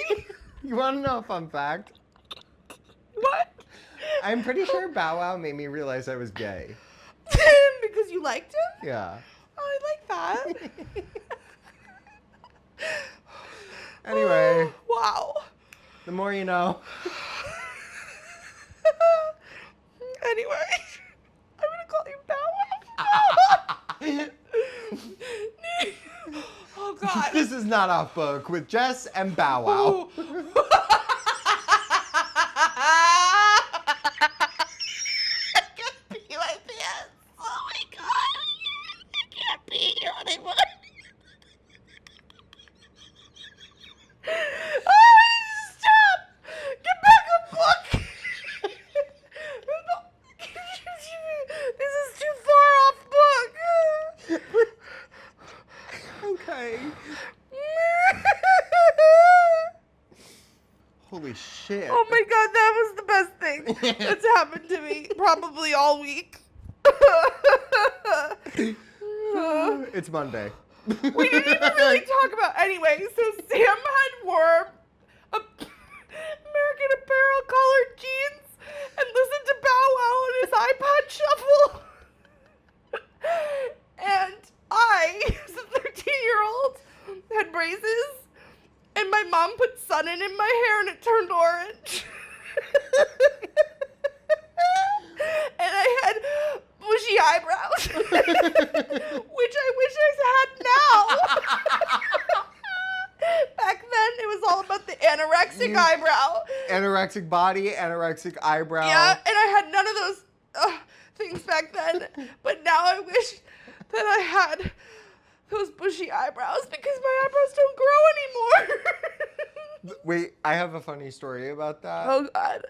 You want to know a fun fact? What? I'm pretty sure Bow Wow made me realize I was gay. Because you liked him? Yeah. Oh, I like that. Anyway, Wow. the more you know. Anyway, I'm gonna call you Bow Wow. Oh God. This is not off book with Jess and Bow Wow. I can't pee my pants. Oh my God. I can't pee anymore. Oh, stop! Get back a book! This is too far off book. Okay. Holy shit. Oh my God, that was the best thing that's happened to me probably all week. It's Monday. We didn't even really talk about. Anyway, so Sam had wore a and it turned orange. And I had bushy eyebrows, which I wish I had now. Back then, it was all about the anorexic eyebrow. Anorexic body, anorexic eyebrow. Yeah, and I had none of those things back then. But now I wish that I had those bushy eyebrows because my eyebrows don't grow anymore. Wait, I have a funny story about that. Oh, God.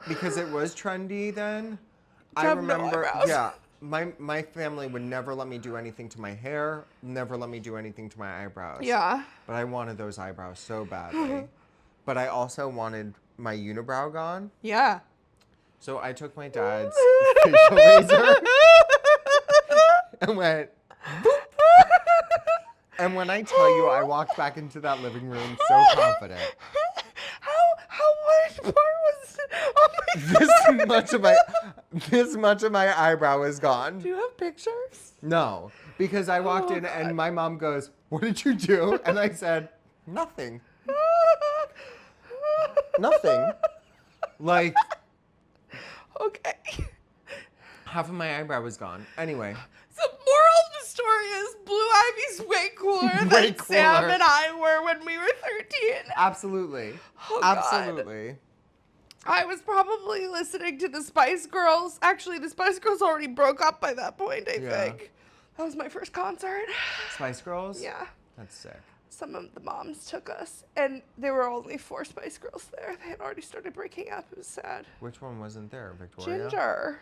Because it was trendy then. To I have no remember, eyebrows. yeah, my family would never let me do anything to my hair, never let me do anything to my eyebrows. Yeah. But I wanted those eyebrows so badly. But I also wanted my unibrow gone. Yeah. So I took my dad's facial razor and went, boop. And when I tell you, I walked back into that living room so confident. How much part was on my This much of my eyebrow is gone. Do you have pictures? No, because I walked in God. and my mom goes, "What did you do?" And I said, "Nothing." Nothing. Like, Okay. half of my eyebrow was gone. Anyway. So moral of the story is Blue Ivy's way cooler Way than Sam cooler. and I were when we were 13. Absolutely. Oh, God. Absolutely. I was probably listening to the Spice Girls. Actually, the Spice Girls already broke up by that point, I think. That was my first concert. Spice Girls? Yeah. That's sick. Some of the moms took us, and there were only 4 Spice Girls there. They had already started breaking up. It was sad. Which one wasn't there? Victoria? Ginger.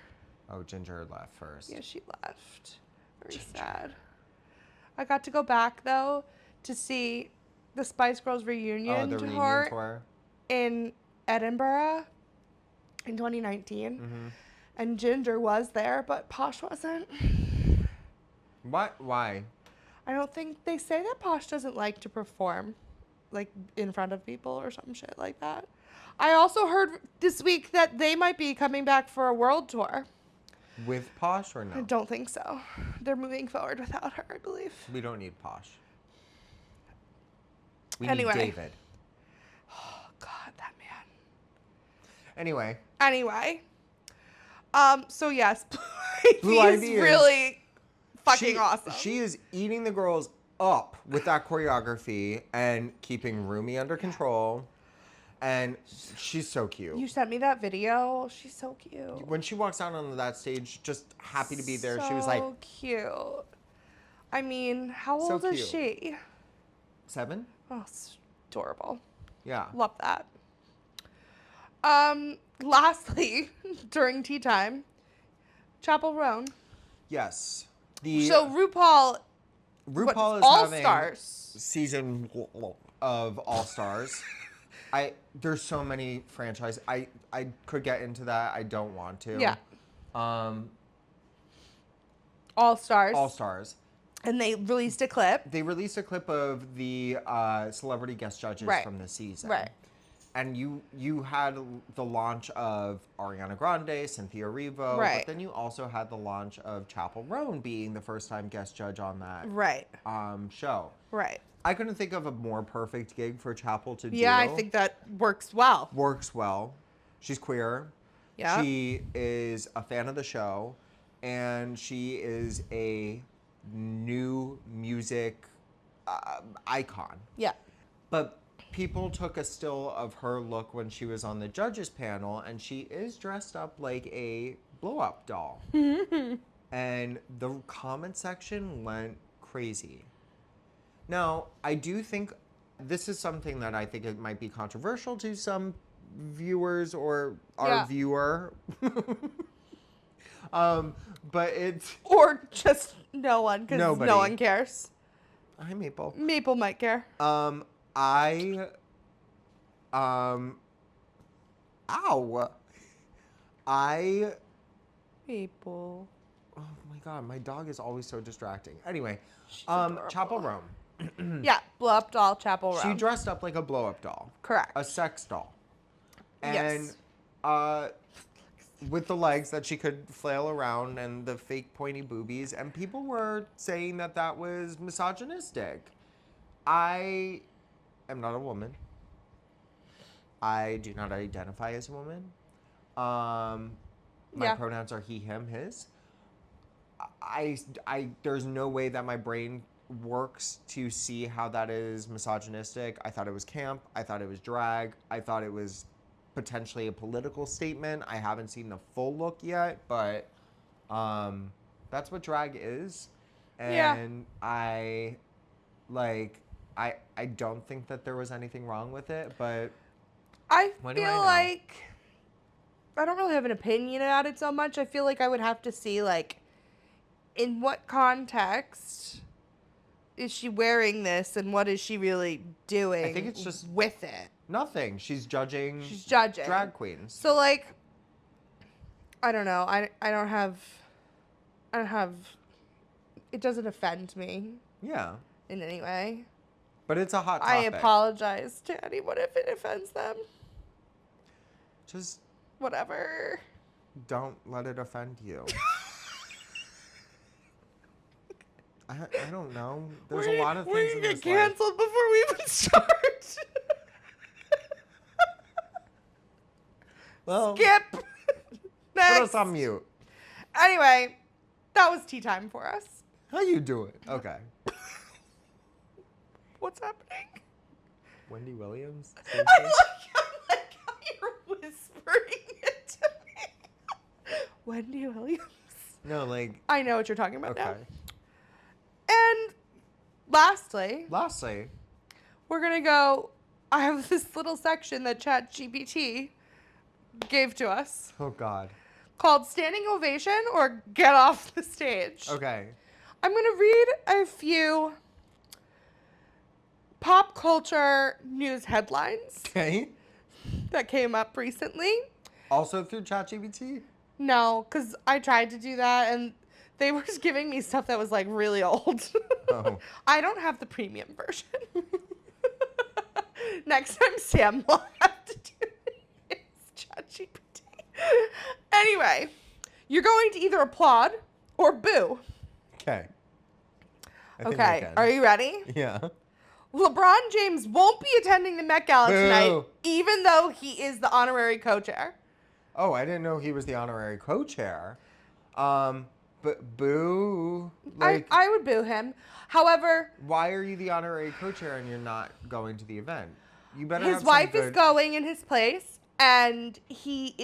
Oh, Ginger left first. Yeah, she left. Very sad. I got to go back, though, to see the Spice Girls reunion, the reunion tour. In Edinburgh in 2019. Mm-hmm. And Ginger was there, but Posh wasn't. What? Why? I don't think they say that Posh doesn't like to perform, like, in front of people or some shit like that. I also heard this week that they might be coming back for a world tour. With Posh or I no? don't think so. They're moving forward without her, I believe. We don't need Posh. We Anyway. need David. Oh, God, that man. Anyway. So yes, Blue Ivy Ivy is is- really fucking awesome. She is eating the girls up with that choreography and keeping Rumi under control. And she's so cute. You sent me that video. She's so cute. When she walks out on that stage, just happy to be there, she was like, so cute. I mean, how So old is cute. she? 7? Oh, it's adorable. Yeah. Love that. Lastly, during tea time, Chapel Roan. Yes. So RuPaul RuPaul is All having Stars. season of All Stars. There's so many franchises. I could get into that. I don't want to. Yeah. All All Stars. Stars. And they released a clip. They released a clip of the celebrity guest judges Right. from the season. Right. And you had the launch of Ariana Grande, Cynthia Erivo, Right. but then you also had the launch of Chapel Roan being the first time guest judge on that Right. show. Right. I couldn't think of a more perfect gig for Chapel to do. Yeah, I think that works well. Works well. She's queer. Yeah. She is a fan of the show, and she is a new music icon. Yeah. But people took a still of her look when she was on the judges panel, and she is dressed up like a blow-up doll. And the comment section went crazy. Now, I do think this is something that I think it might be controversial to some viewers or our viewer. But it's... Or just no one, because Nobody. no one cares. Hi, Maple. Maple might care. Ow. Maple. Oh my God, my dog is always so distracting. Anyway, adorable. Chapel Roan. Yeah, blow up doll, Chapel Roan. She dressed up like a blow-up doll. Correct. A sex doll. Yes. And with the legs that she could flail around and the fake pointy boobies, and people were saying that that was misogynistic. I am not a woman. I do not identify as a woman. My Yeah. pronouns are he, him, his. There's no way that my brain works to see how that is misogynistic. I thought it was camp. I thought it was drag. I thought it was potentially a political statement. I haven't seen the full look yet, but that's what drag is. And I don't think that there was anything wrong with it, but I what do I feel know? like I don't really have an opinion about it so much. I feel like I would have to see, like, in what context is she wearing this and what is she really doing I think it's just with it? nothing. She's judging drag queens. So, like, I don't know. I don't have, it doesn't offend me Yeah. in any way. But it's a hot topic. I apologize to anyone if it offends them. Just Whatever. don't let it offend you. I don't know. There's a lot of things in this We're gonna get life. canceled before we even start. Well, Skip. Next. put us on mute. Anyway, that was tea time for us. How you doing? Okay. What's happening? Wendy Williams? I like how you're whispering it to me. Wendy Williams. No, like, I know what you're talking about okay. now. And lastly, we're going to go. I have this little section that ChatGPT gave to us Oh, God. called Standing Ovation or Get Off the Stage. Okay. I'm going to read a few pop culture news headlines Okay. that came up recently. Also through ChatGPT? No, because I tried to do that and they were just giving me stuff that was like really old. Oh. I don't have the premium version. Next time Sam will have to do it. It's ChatGPT. Anyway, you're going to either applaud or boo. Okay. I think we Okay, can. are you ready? Yeah. LeBron James won't be attending the Met Gala Boo. tonight, even though he is the honorary co-chair. Oh, I didn't know he was the honorary co-chair. But boo. Like, I would boo him. However, why are you the honorary co-chair and you're not going to the event? You better have his some wife is good- going in his place, and he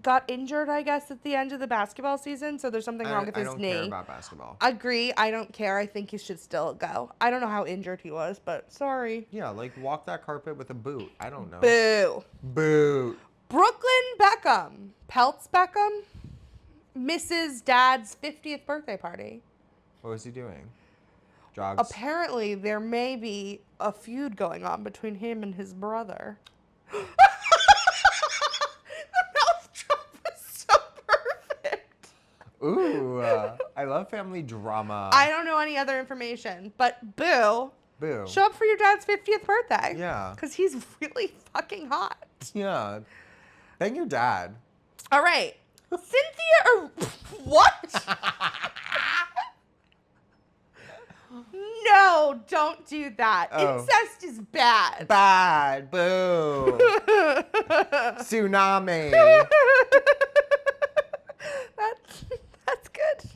got injured, I guess, at the end of the basketball season, so there's something wrong with his knee. I don't care about basketball. Agree. I don't care. I think he should still go. I don't know how injured he was, but sorry. Yeah, like walk that carpet with a boot. I don't know. Boo. Boot. Brooklyn Beckham. Peltz Beckham misses dad's 50th birthday party. What was he doing? Drugs? Apparently, there may be a feud going on between him and his brother. The mouth drop was so perfect. Ooh, I love family drama. I don't know any other information, but boo. Boo. Show up for your dad's 50th birthday. Yeah. Because he's really fucking hot. Yeah. Thank your dad. All right. What? No, don't do that. Oh. Incest is bad. Bad. Boo. Tsunami. That's good.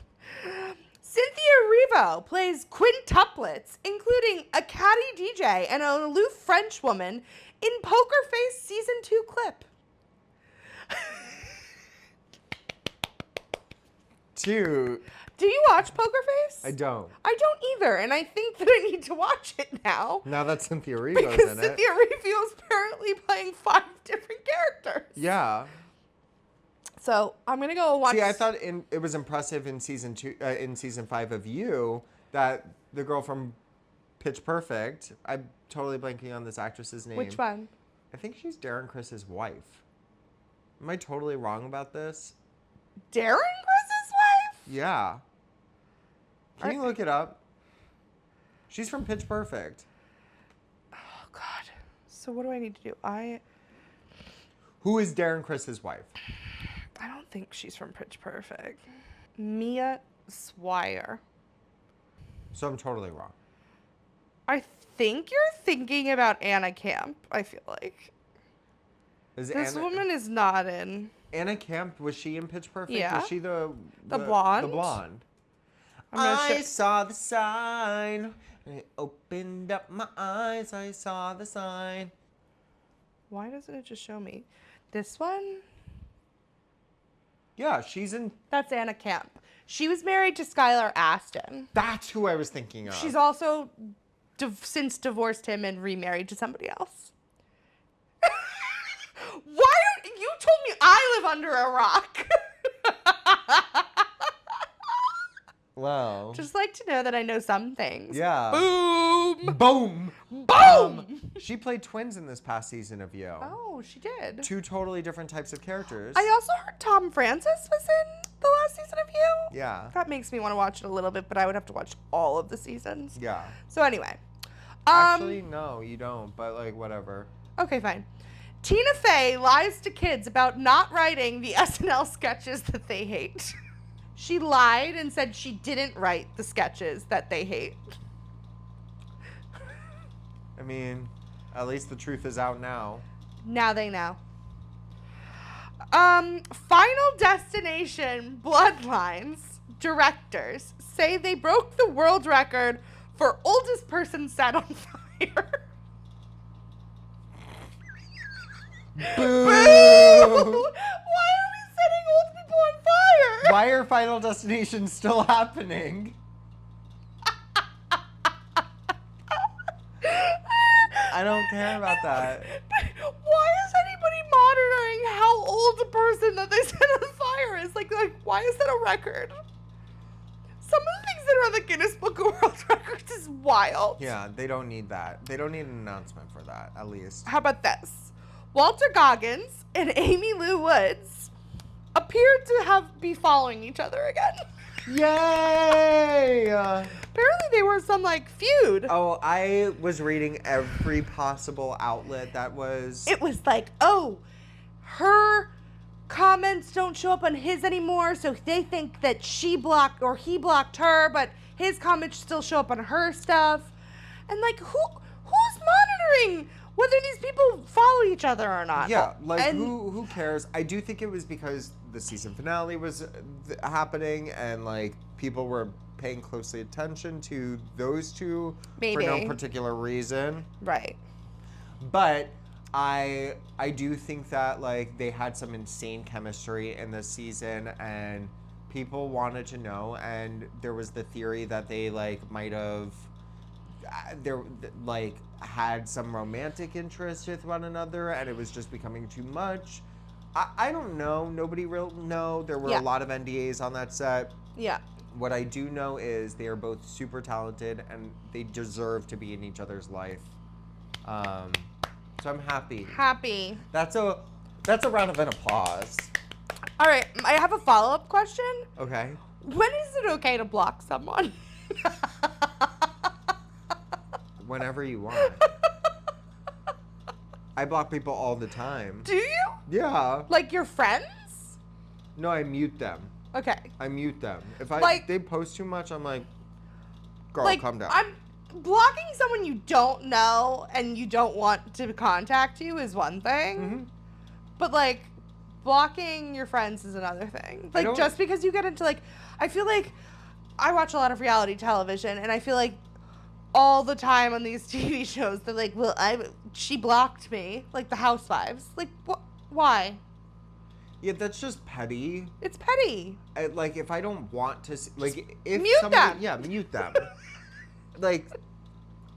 Cynthia Erivo plays quintuplets, including a catty DJ and an aloof French woman in Poker Face Season 2 clip. Dude. Do you watch Poker Face? I don't. I don't either, and I think that I need to watch it now. Now that Cynthia Erivo's Because in Cynthia it. Erivo is apparently playing 5 different characters. Yeah. So I'm gonna go watch. See, I thought it was impressive in season 5 of You that the girl from Pitch Perfect. I'm totally blanking on this actress's name. Which one? I think she's Darren Chris's wife. Am I totally wrong about this? Darren Chris's wife? Yeah. Can you look it up? She's from Pitch Perfect. Oh God. So what do I need to do? Who is Darren Chris's wife? I don't think she's from Pitch Perfect. Mia Swire. So I'm totally wrong. I think you're thinking about Anna Camp, I feel like. This woman is not in. Anna Camp, was she in Pitch Perfect? Yeah. Was she the blonde? The blonde. I saw the sign. I opened up my eyes. I saw the sign. Why doesn't it just show me? This one? Yeah, she's in. That's Anna Camp. She was married to Skylar Astin. That's who I was thinking of. She's also since divorced him and remarried to somebody else. You told me I live under a rock. Well. Just like to know that I know some things. Yeah. Boom. Boom. Boom. She played twins in this past season of You. Oh, she did. Two totally different types of characters. I also heard Tom Francis was in the last season of You. Yeah. That makes me want to watch it a little bit, but I would have to watch all of the seasons. Yeah. So anyway. Actually, no, you don't, but like whatever. Okay, fine. Tina Fey lies to kids about not writing the SNL sketches that they hate. She lied and said she didn't write the sketches that they hate. I mean, at least the truth is out now. Now they know. Final Destination Bloodlines directors say they broke the world record for oldest person set on fire. Boo! Why are we setting old people on fire? Why are Final Destinations still happening? I don't care about that. Why is anybody monitoring how old the person that they set on fire is? Like, why is that a record? Some of the things that are on the Guinness Book of World Records is wild. Yeah, they don't need that. They don't need an announcement for that, at least. How about this? Walter Goggins and Amy Lou Woods appeared to be following each other again. Yay! Apparently they were some, feud. Oh, I was reading every possible outlet that was... It was like, oh, her comments don't show up on his anymore, so they think that she blocked or he blocked her, but his comments still show up on her stuff. And, who's monitoring whether these people follow each other or not? Yeah, who cares? I do think it was because the season finale was happening and, people were paying closely attention to those two for no particular reason. Right. But I do think that, they had some insane chemistry in this season and people wanted to know, and there was the theory that they, might have... had some romantic interest with one another and it was just becoming too much. I don't know. Nobody will know. There were a lot of NDAs on that set. Yeah. What I do know is they are both super talented and they deserve to be in each other's life. So I'm happy. Happy. That's a round of an applause. All right. I have a follow-up question. Okay. When is it okay to block someone? Whenever you want. I block people all the time. Do you? Yeah. Your friends? No, I mute them. Okay. I mute them. If they post too much, I'm like, girl, calm down. I'm blocking someone you don't know and you don't want to contact you is one thing. Mm-hmm. But blocking your friends is another thing. Just because you get into I feel like I watch a lot of reality television and I feel like all the time on these TV shows, they're like, well, she blocked me. The Housewives. Why? Yeah, that's just petty. It's petty. If I don't want to, if mute them. Yeah, mute them.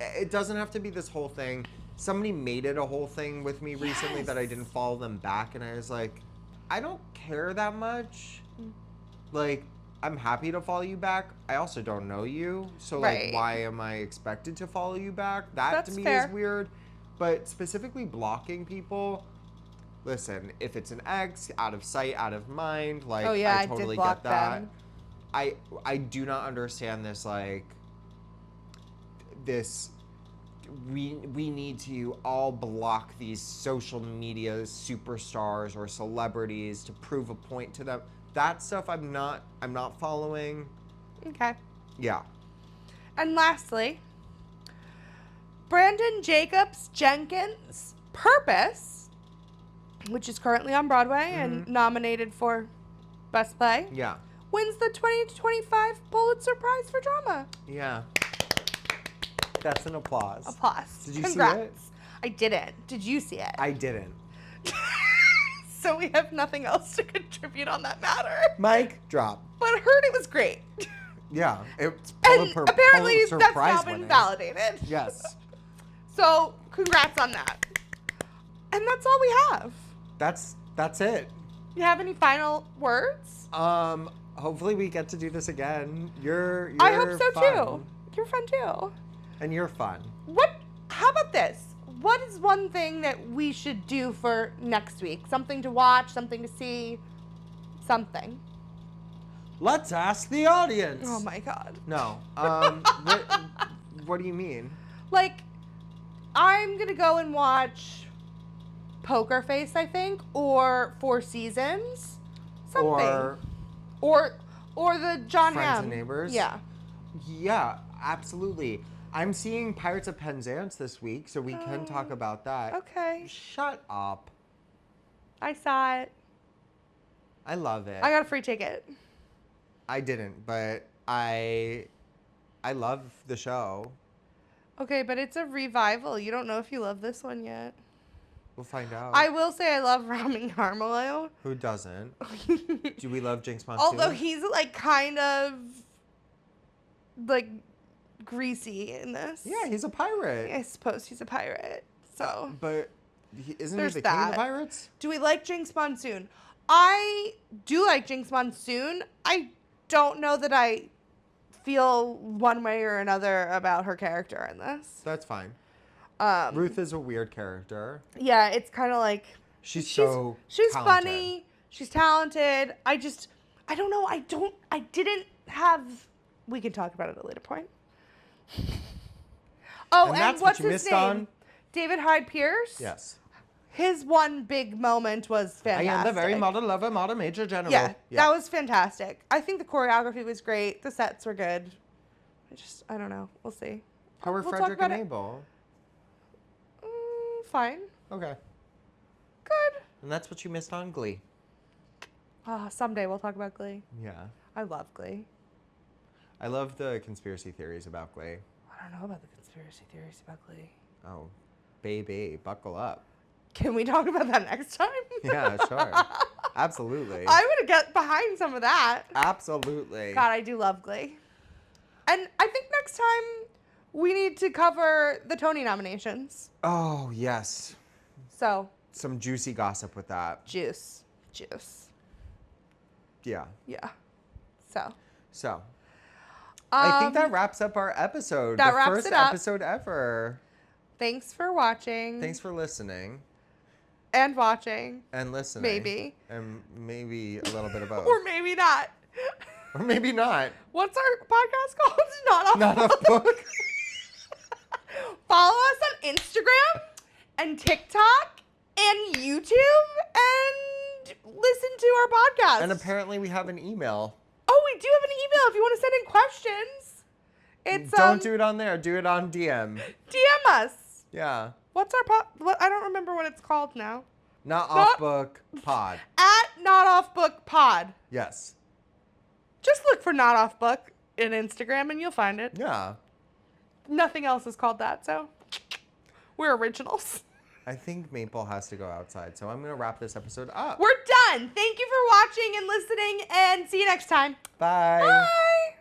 It doesn't have to be this whole thing. Somebody made it a whole thing with me recently that I didn't follow them back, and I was like, I don't care that much. I'm happy to follow you back. I also don't know you. So, why am I expected to follow you back? That's to me fair. is weird. But specifically blocking people, listen, if it's an ex, out of sight, out of mind, I totally get that. Them. I do not understand this, we need to all block these social media superstars or celebrities to prove a point to them. That stuff I'm not following. Okay. Yeah. And lastly, Brandon Jacobs Jenkins' purpose which is currently on Broadway and nominated for Best Play, Yeah. wins the 2025 Pulitzer Prize for Drama. Yeah. That's an applause. Applause. Did you Congrats. see it? I didn't. Did you see it? I didn't. So we have nothing else to contribute on that matter. Mic drop. But I heard it was great. Yeah. It's And apparently Pulitzer that's Prize now been winning. validated. Yes. So congrats on that. And that's all we have. That's it. You have any final words? Hopefully we get to do this again. You're I hope so fun. too. You're fun too. And you're fun. How about this? What is one thing that we should do for next week? Something to watch, something to see, something. Let's ask the audience. Oh my God. No. What do you mean? Like, I'm going to go and watch Poker Face, I think, or Four Seasons. Something. Or the John Friends Hamm. and Neighbors? Yeah. Yeah, absolutely. I'm seeing Pirates of Penzance this week, so we can talk about that. Okay. Shut up. I saw it. I love it. I got a free ticket. I didn't, but I love the show. Okay, but it's a revival. You don't know if you love this one yet. We'll find out. I will say I love Ramin Harmalo. Who doesn't? Do we love Jinx Monsoon? Although he's like kind of like greasy in this. Yeah, he's a pirate. I suppose he's a pirate. So But isn't he There's the king of that. the pirates? do we like Jinx Monsoon? I do like Jinx Monsoon. I don't know that I feel one way or another about her character in this. That's fine. Um, Ruth is a weird character. Yeah, it's kind of like She's she's talented. funny. She's talented. I don't know. I didn't have. We can talk about it at a later point. Oh, And and, that's what what's you his missed name? on? David Hyde Pierce. Yes. His one big moment was fantastic. I am the very model lover, model major general. Yeah, that was fantastic. I think the choreography was great. The sets were good. I don't know. We'll see. How were We'll talk Frederick about and it. Abel? Fine. Okay. Good. And that's what you missed on Glee. Someday we'll talk about Glee. Yeah. I love Glee. I love the conspiracy theories about Glee. I don't know about the conspiracy theories about Glee. Oh, baby, buckle up. Can we talk about that next time? Yeah, sure. Absolutely. I would get behind some of that. Absolutely. God, I do love Glee. And I think next time we need to cover the Tony nominations. Oh, yes. So, Some juicy gossip with that. juice. Yeah. Yeah. So, So, I think that Um, wraps up our episode. that the wraps first it up. episode ever. thanks for watching. Thanks for listening and watching. and listening. Maybe. And maybe a little bit of both. Or maybe not. Or maybe not. What's our podcast called? Not off Not book. a book. Follow us on Instagram and TikTok and YouTube and listen to our podcast. And apparently we have an email. Oh, we do have an email if you want to send in questions. It's Don't do it on there. Do it on DM. DM us. Yeah. What's our what? I don't remember what it's called now. Not off book pod. At Not Off Book Pod. Yes. Just look for Not Off Book in Instagram and you'll find it. Yeah. Nothing else is called that, so we're originals. I think Maple has to go outside, so I'm going to wrap this episode up. We're done. Thank you for watching and listening, and see you next time. Bye. Bye.